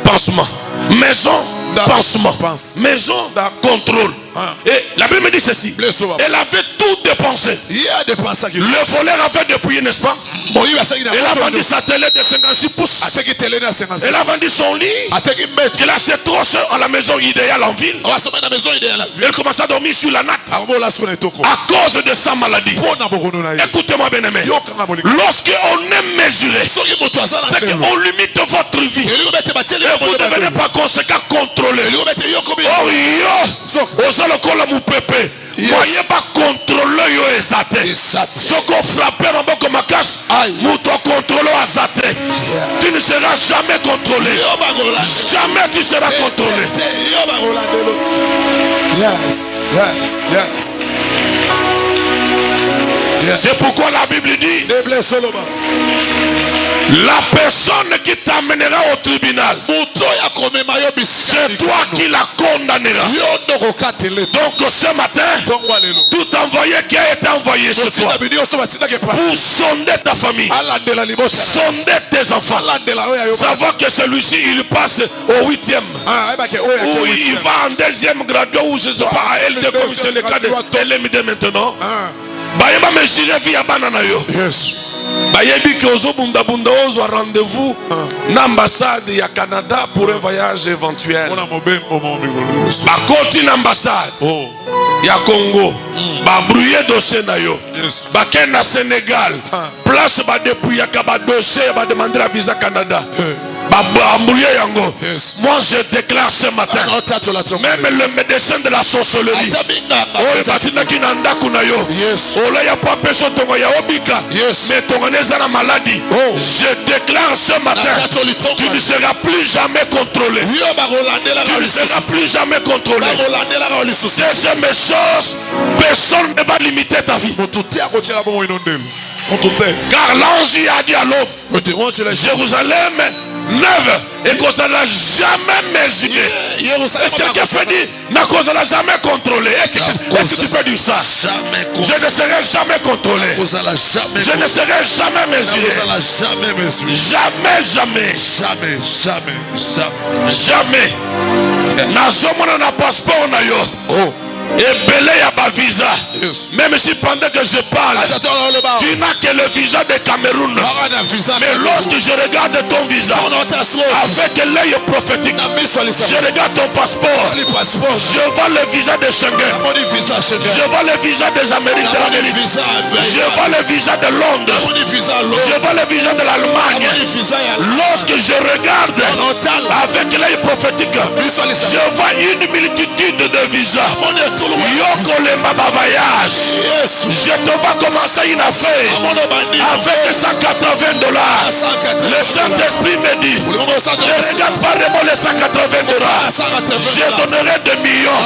S1: Pansement. Maison, pansement. Maison, contrôle. Et la Bible me dit ceci. Elle avait tout dépensé. Le voleur avait dépouillé, n'est-ce pas? Elle a vendu sa télé de 56 pouces. Elle a vendu son lit. Elle a acheté trop cher à la maison idéale en ville. Elle commence à dormir sur la natte à cause de sa maladie. Écoutez-moi bien aimé. Lorsqu'on est mesuré, c'est qu'on limite votre vie. Et vous ne devenez pas conséquent contrôlé. Le col mon pépé. Voyez pas contrôler yo exaté. Ce qu'on frappe ma boque ma cache, mouton contrôle exaté. Tu ne seras jamais contrôlé. Jamais tu seras contrôlé. Yes. C'est pourquoi la Bible dit la personne qui t'amènera au tribunal, c'est toi qui la condamnera. Donc ce matin, tout envoyé qui a été envoyé chez toi pour sonder ta famille, sonder tes enfants, savoir que celui-ci il passe au 8e, ou il va en 2e grade, ou je ne sais pas, à LD comme c'est le cas de LMD maintenant. Bayeba me jire via banana yo. Yes. Bayebi que ozo bunda ozo rendez-vous l'ambassade ya Canada pour un voyage éventuel. Bakoti l'ambassade ya Congo. Ba brouiller dossier na yo. Bakena Sénégal. Place ba depuis ya ka ba dossier ba demander la visa Canada. Moi je déclare ce matin, même le médecin de la sorcellerie, je déclare ce matin, tu ne seras plus jamais contrôlé. Tu ne seras plus jamais contrôlé. Deuxième chose, personne ne va limiter ta vie. Car l'ange a dit à l'homme, Jérusalem neuve et qu'on ne l'a jamais mesuré. Est-ce que quelqu'un peut dire qu'on ne l'a jamais contrôlé? Est-ce que tu peux dire ça? Je ne serai jamais contrôlé. Je ne serai jamais mesuré. Jamais. N'a passeport na yo. Et belé ya ba visa. Même si pendant que je parle, tu n'as que le visa de Cameroun. Mais lorsque je regarde ton visa avec l'œil prophétique, je regarde ton passeport, je vois le visa de Schengen, je vois le visa des Amériques, je vois le visa de Londres, je vois le visa de l'Allemagne. Lorsque je regarde avec l'œil prophétique, je vois une multitude de visas. Yoko le maba voyage. Je te vois commencer une affaire avec $180. Le Saint-Esprit me dit, ne regarde pas vraiment les $180. Je donnerai 2 millions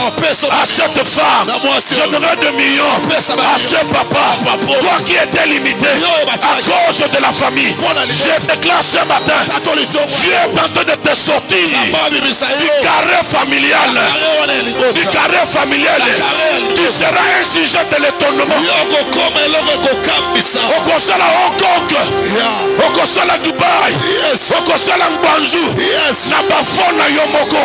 S1: à cette femme. Je donnerai 2 millions à ce papa. Toi qui étais limité à cause de la famille, je déclare ce matin, tu es en train de te sortir du carré familial. Du carré familial. Tu seras un sujet de l'étonnement. Okosala Hong Kong, okosala Dubaï, okosala Ngwanzu, na bafona yomoko,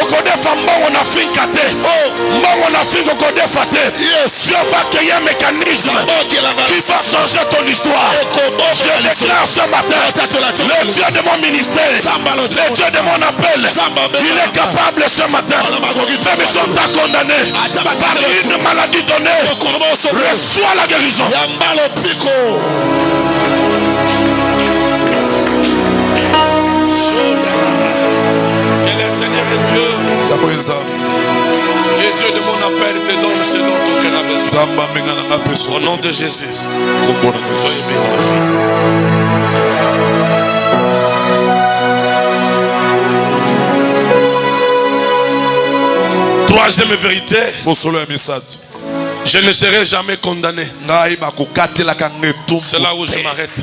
S1: okode kodefa mbongo na finka te. Mbongo na finka kodefa te. Dieu va créer un mécanisme qui va changer ton histoire. Je déclare ce matin, le Dieu de mon ministère, le Dieu de mon appel, il est capable ce matin. Même si on t'a condamné par une maladie donnée, reçois la guérison. Que le Seigneur est Dieu. Et Dieu de mon appel te donne ce dont ton cœur a besoin. Au nom de Jésus. Soyez bénis. Troisième vérité. Je ne serai jamais condamné. C'est là où je m'arrête.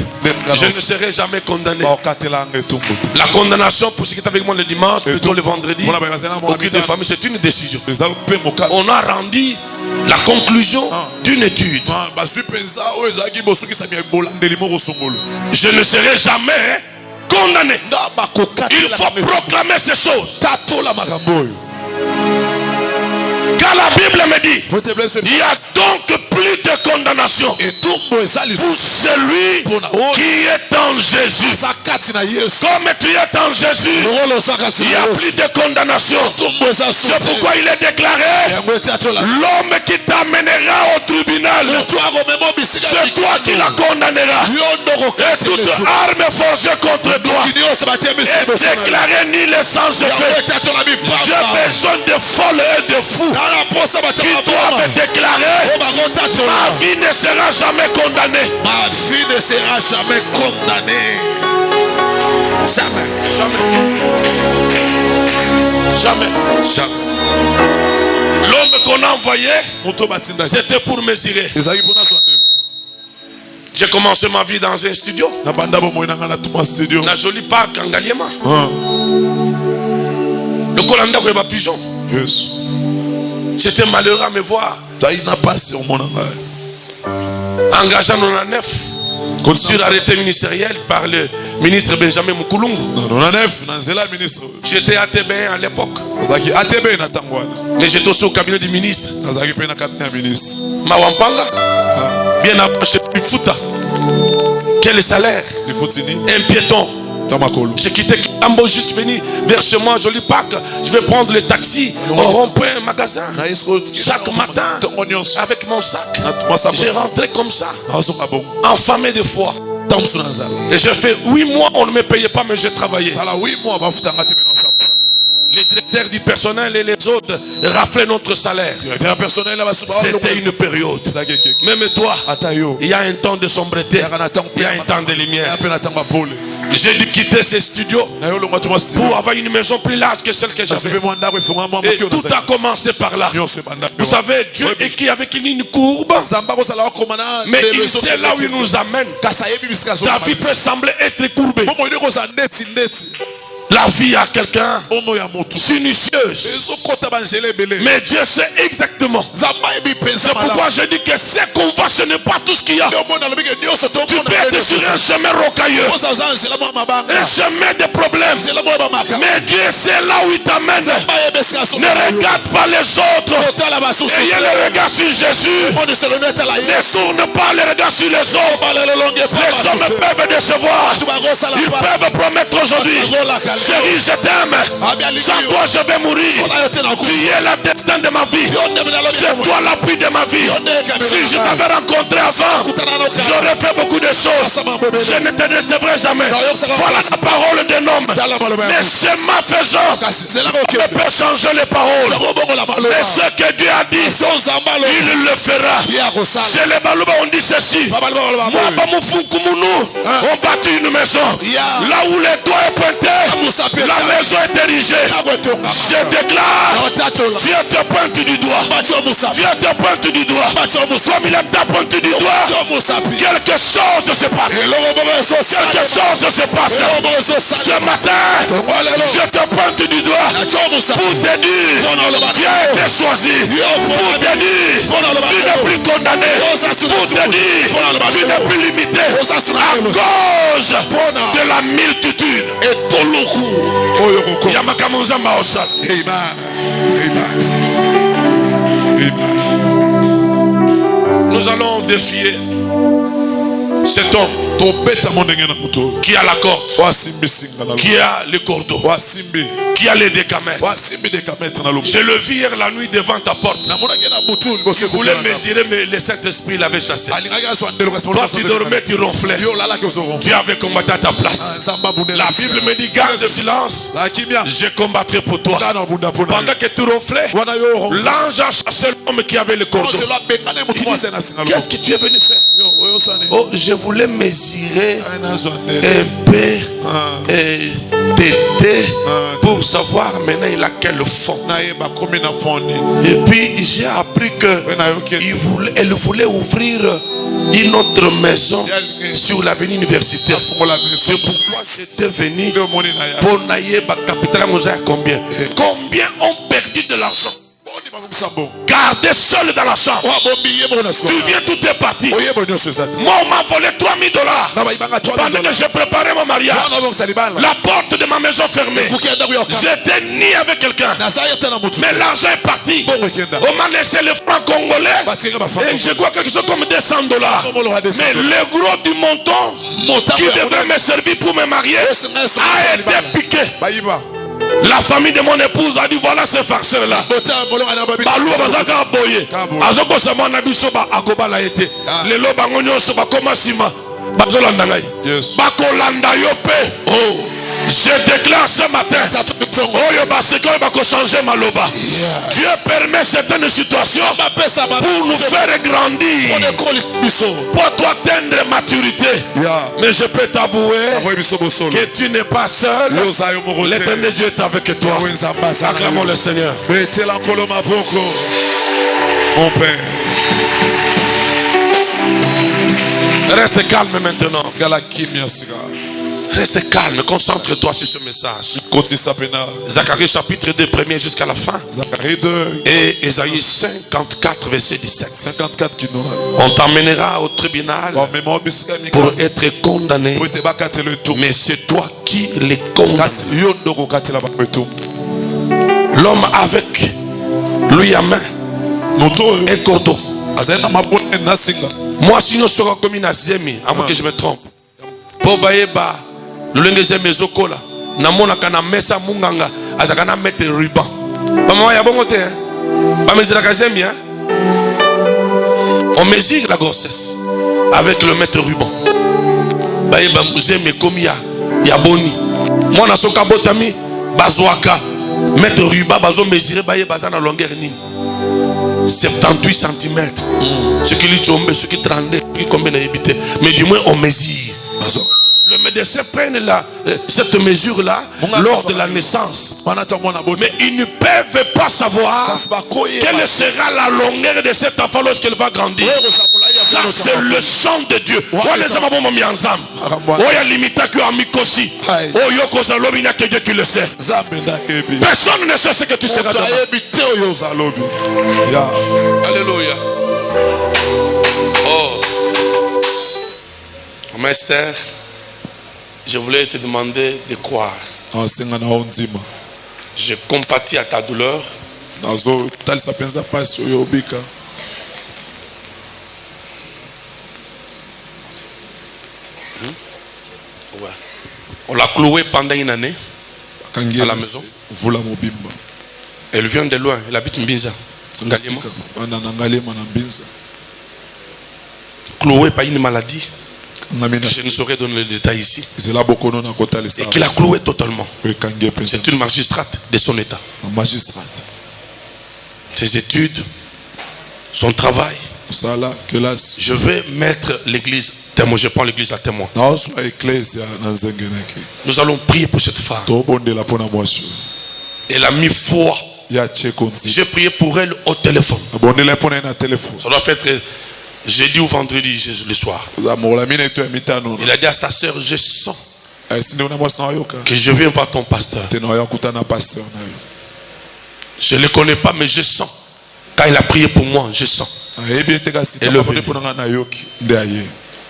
S1: Je ne serai jamais condamné. La condamnation, pour ce qui est avec moi le dimanche, plutôt le vendredi, au culte de famille, c'est une décision. On a rendu la conclusion d'une étude. Je ne serai jamais condamné. Il faut proclamer ces choses. Car la Bible me dit, il y a donc plus de condamnation pour celui qui est en Jésus. Comme tu es en Jésus, il y a plus de condamnation. C'est pourquoi il est déclaré, l'homme qui t'amènera au tribunal, c'est toi qui la condamnera. Et toute arme forgée contre toi est déclarée ni le sens de fait. J'ai besoin de folles et de fous qui doivent déclarer, ma vie ne sera jamais condamnée.
S3: Ma vie ne sera jamais condamnée. Jamais.
S1: Jamais. L'homme qu'on a envoyé, c'était pour mesurer. J'ai commencé ma vie dans un studio. La jolie parc en Galiema. Le Colanda qui est pigeon. J'étais malheureux à me voir. Engageant 99 sur arrêté ministériel par le ministre Benjamin Mukulungu. J'étais ATB à l'époque. Mais j'étais aussi au cabinet du ministre Mawampanga. Bien après chez Pifuta. Quel salaire? Un piéton. J'ai quitté Kitambo jusqu'à venir vers chez moi, Jolie Park. Je vais prendre le taxi au rond-point, un magasin. Chaque matin, avec mon sac, j'ai rentré comme ça, enfamé de foi. Et j'ai fait 8 mois, on ne me payait pas, mais j'ai travaillé. Les directeurs du personnel et les autres raflaient notre salaire. C'était une période. Même toi, il y a un temps de sombreté, il y a un temps de lumière. J'ai dû quitter ces studios pour avoir une maison plus large que celle que j'avais. Et tout a commencé par là. Vous savez, Dieu écrit avec une ligne courbe, mais il sait là où il nous amène. Ta vie peut sembler être courbée. La vie à quelqu'un sinueuse. Mais Dieu sait exactement. C'est pourquoi je dis que c'est qu'on va, ce n'est pas tout ce qu'il y a. Tu peux être sur un chemin rocailleux, un chemin de problèmes, mais Dieu sait là où il t'amène. Ne regarde pas les autres. Ayez le regard sur Jésus. Ne tourne pas le regard sur les autres. Les hommes peuvent décevoir. Ils peuvent promettre aujourd'hui, chérie, je t'aime. Sans toi, je vais mourir. Tu es le destin de ma vie. C'est toi l'appui de ma vie. Si je t'avais rencontré avant, j'aurais fait beaucoup de choses. Je ne te décevrai jamais. Voilà la parole d'un homme. Mais c'est ma faisant. On ne peut changer les paroles. Mais ce que Dieu a dit, il le fera. Chez les Balouba, on dit ceci. Moi, on bâtit une maison. Là où les toits est pointé, la maison est érigée. Je déclare, Dieu te pointe du doigt. Dieu te pointe du doigt. Comme il t'a pointé du doigt, quelque chose se passe. Quelque chose se passe. Ce matin, je te pointe du doigt. pour te dire tu as été choisi, pour te dire tu n'es plus condamné, pour te dire tu n'es plus limité à cause de la multitude. Nous allons défier cet homme qui a la corde, qui a le cordeau, qui a les décamètres. Je le vis hier la nuit devant ta porte. Tu voulais mesurer, mais le Saint-Esprit l'avait chassé. Toi tu dormais, tu ronflais. Tu avais combattu à ta place. La Bible me dit garde le silence, je combattrai pour toi. Pendant que tu ronflais, l'ange a chassé l'homme qui avait le cordeau. Qu'est-ce que tu es venu faire? Oh, je voulais mesurer un peu t'aider pour savoir maintenant il a quel fond. Et puis j'ai appris qu'elle voulait ouvrir une autre maison sur l'avenue universitaire. C'est pourquoi j'étais venu pour naïe capital. Combien ont perdu de l'argent? Gardez seul dans la chambre. Tu viens, tout est parti. Moi on m'a volé $3000 pendant que je préparais mon mariage. La porte de ma maison fermée. J'étais ni avec quelqu'un, mais l'argent est parti. On m'a laissé le franc congolais et je crois quelque chose comme $200. Mais le gros du montant qui devait me servir pour me marier a été piqué. La famille de mon épouse a dit voilà ces farceurs là. Je déclare ce matin, Dieu permet certaines situations pour nous faire grandir, pour toi atteindre maturité. Mais je peux t'avouer que tu n'es pas seul. L'éternel Dieu est avec toi. Acclamons le Seigneur.
S2: Mon Père,
S1: reste calme maintenant. Reste calme, concentre-toi sur ce message. Zacharie chapitre 2, premier jusqu'à la fin. Et Ésaïe 54, verset 17. On t'emmènera au tribunal pour être condamné. Mais c'est toi qui les condamnes. L'homme avec lui à main un cordeau. Moi sinon je serai comme une azemi, à moins que je me trompe. Pour baïba l'engagé mezokola namona kana mesa munganga azakana mettre ruban maman ya bongo te ba mesira kazemi hein. On mesure la grossesse avec le mètre ruban baïba zeme comme ya boni moi na soka botami bazwaka mètre ruban bazo mesurer baïba za na longueur nini 78 cm. Ce qui lui tombe, ce qui tremble, combien d'habité. Mais du moins on mesure. Le médecin prend cette mesure-là lors de la naissance. Mais ils ne peuvent pas savoir quelle sera la longueur de cet enfant lorsqu'il va grandir. Ça c'est le chant de Dieu. Personne ne sait ce que tu seras demain. Alléluia. Oh, Master, je voulais te demander de croire. Je compatis à ta douleur. Ouais. On l'a cloué pendant une année à la maison. Elle vient de loin, elle habite Mbinza. Cloué par une maladie. Je ne saurais donner les détails ici. Et qu'il a cloué totalement. C'est une magistrate de son état. Ses études, son travail. Je vais mettre l'église témoin. Je prends l'église à témoin. Nous allons prier pour cette femme. Elle a mis foi. J'ai prié pour elle au téléphone. Ça doit être jeudi ou vendredi le soir. Il a dit à sa soeur, je sens que je viens voir ton pasteur. Je ne le connais pas, mais je sens. Quand il a prié pour moi, je sens.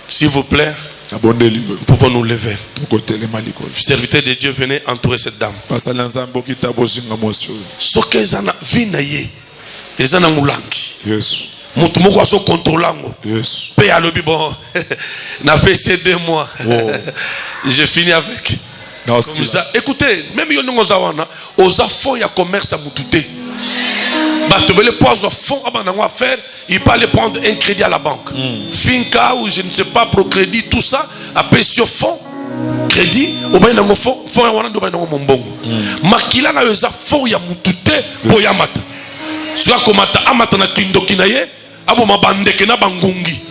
S1: S'il vous plaît, nous pouvons nous lever. Serviteur de Dieu, venez entourer cette dame. Ce que zana vinaye, les zana moulangi. Mutu moko aso contrôlango. Paye à l'obi bon. N'a pas essayé 2 mois. Je finis avec. Comme ça. Écoutez, même si nous avons aux affaires, il y a commerce à Moutouté. Il peut aller prendre un crédit à la banque. Finca ou je ne sais pas, pro crédit, tout ça. Après, sur fond, crédit, au moins, il y a un fond, il y a un bon. Makila na yoza fond ya Moutouté pour Yamata. Si tu as komata amata na kindo kinaye, abo mabandeke na bangungi.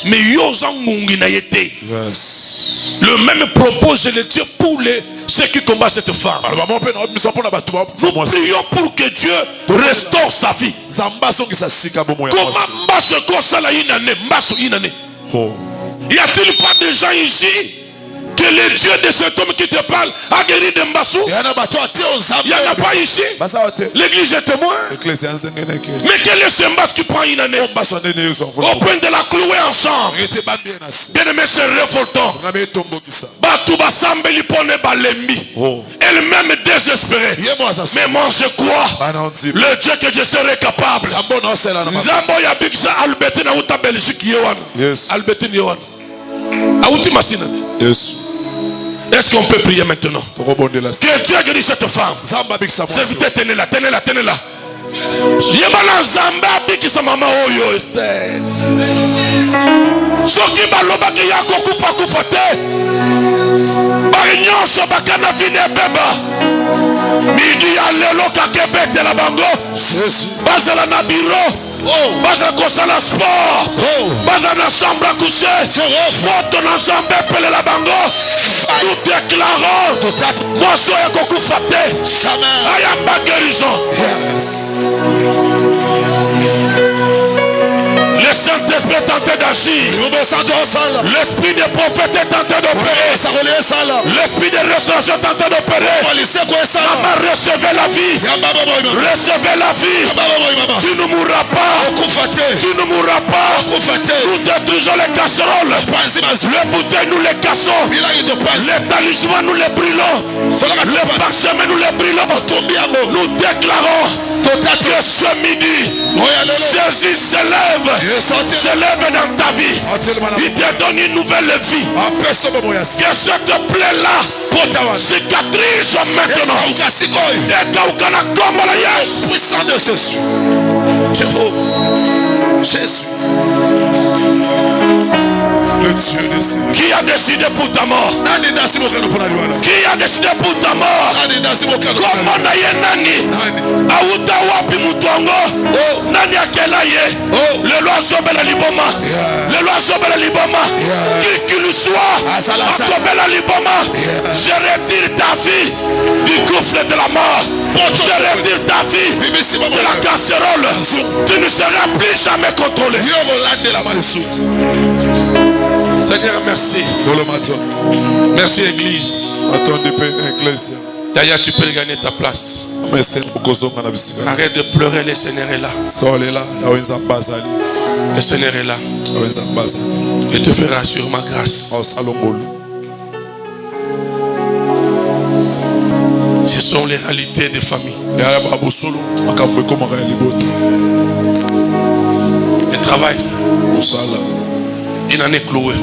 S1: Mais yoza ngungi na yete. Le même propos, je le dis pour ceux qui combattent cette femme. Nous prions pour que Dieu restaure sa vie. Comment y a-t-il pas de gens ici que le Dieu de cet homme qui te parle a guéri de Mbassou? Il n'y en a pas ici. L'église est témoin. Mais quel est ce Mbassou qui prend une année au point de la clouer ensemble? Bien aimé, c'est révoltant. Elle-même désespérée. Mais moi je crois le Dieu que je serai capable. Zambo ya biksa Albertine Aouta Belgique Yewan. Albertine Yewan. Aouti Massinat. Est-ce qu'on peut prier maintenant? Que Dieu guérit cette femme. Serviteur, tenez-la, tenez-la, tenez-la. Yebana Zamba bikisa mama oyo Esther. Soki baloba ki yako kufa kufa te. Bari nyonso bakana vine beba. Midi ya lelo kakebete la bango. Bazala na bureau. Bazala kosala sport. Bazala na chambre à coucher. Moto na chambre pele la bango. Nous déclarons. Moi soya kokufa te. Ayamba guérison. Le Saint-Esprit est tenté d'agir. L'esprit des prophètes est tenté d'opérer. L'esprit de restauration est tenté d'opérer. Maman, recevez la vie. Recevez la vie. Tu ne mourras pas. Tu ne mourras pas. Nous détruisons les casseroles. Les bouteilles, nous les cassons. Les talismans, nous les brûlons. Les parchemins, nous les brûlons. Nous déclarons que ce midi, Jésus se lève dans ta vie. Il te donne une nouvelle vie. Que cette plaie-là cicatrise maintenant. Puissant de Jésus. Jésus. Le Dieu décide. Qui a décidé pour ta mort? Qui a décidé pour ta mort? Comment naye nani? Aouta wapi mutongo? Nani akelaye? Le loiseau bela liboma. Le loiseau bela liboma. Qui qu'il soit, akobela liboma. Je retire ta vie du gouffre de la mort. Je retire ta vie de la casserole. Tu ne seras plus jamais contrôlé. Seigneur, merci. Merci, Église. D'ailleurs, tu peux gagner ta place. Arrête de pleurer, le Seigneur est là. Le Seigneur est là. Je te ferai sur ma grâce. Ce sont les réalités des familles. Le travail. Une année clouée.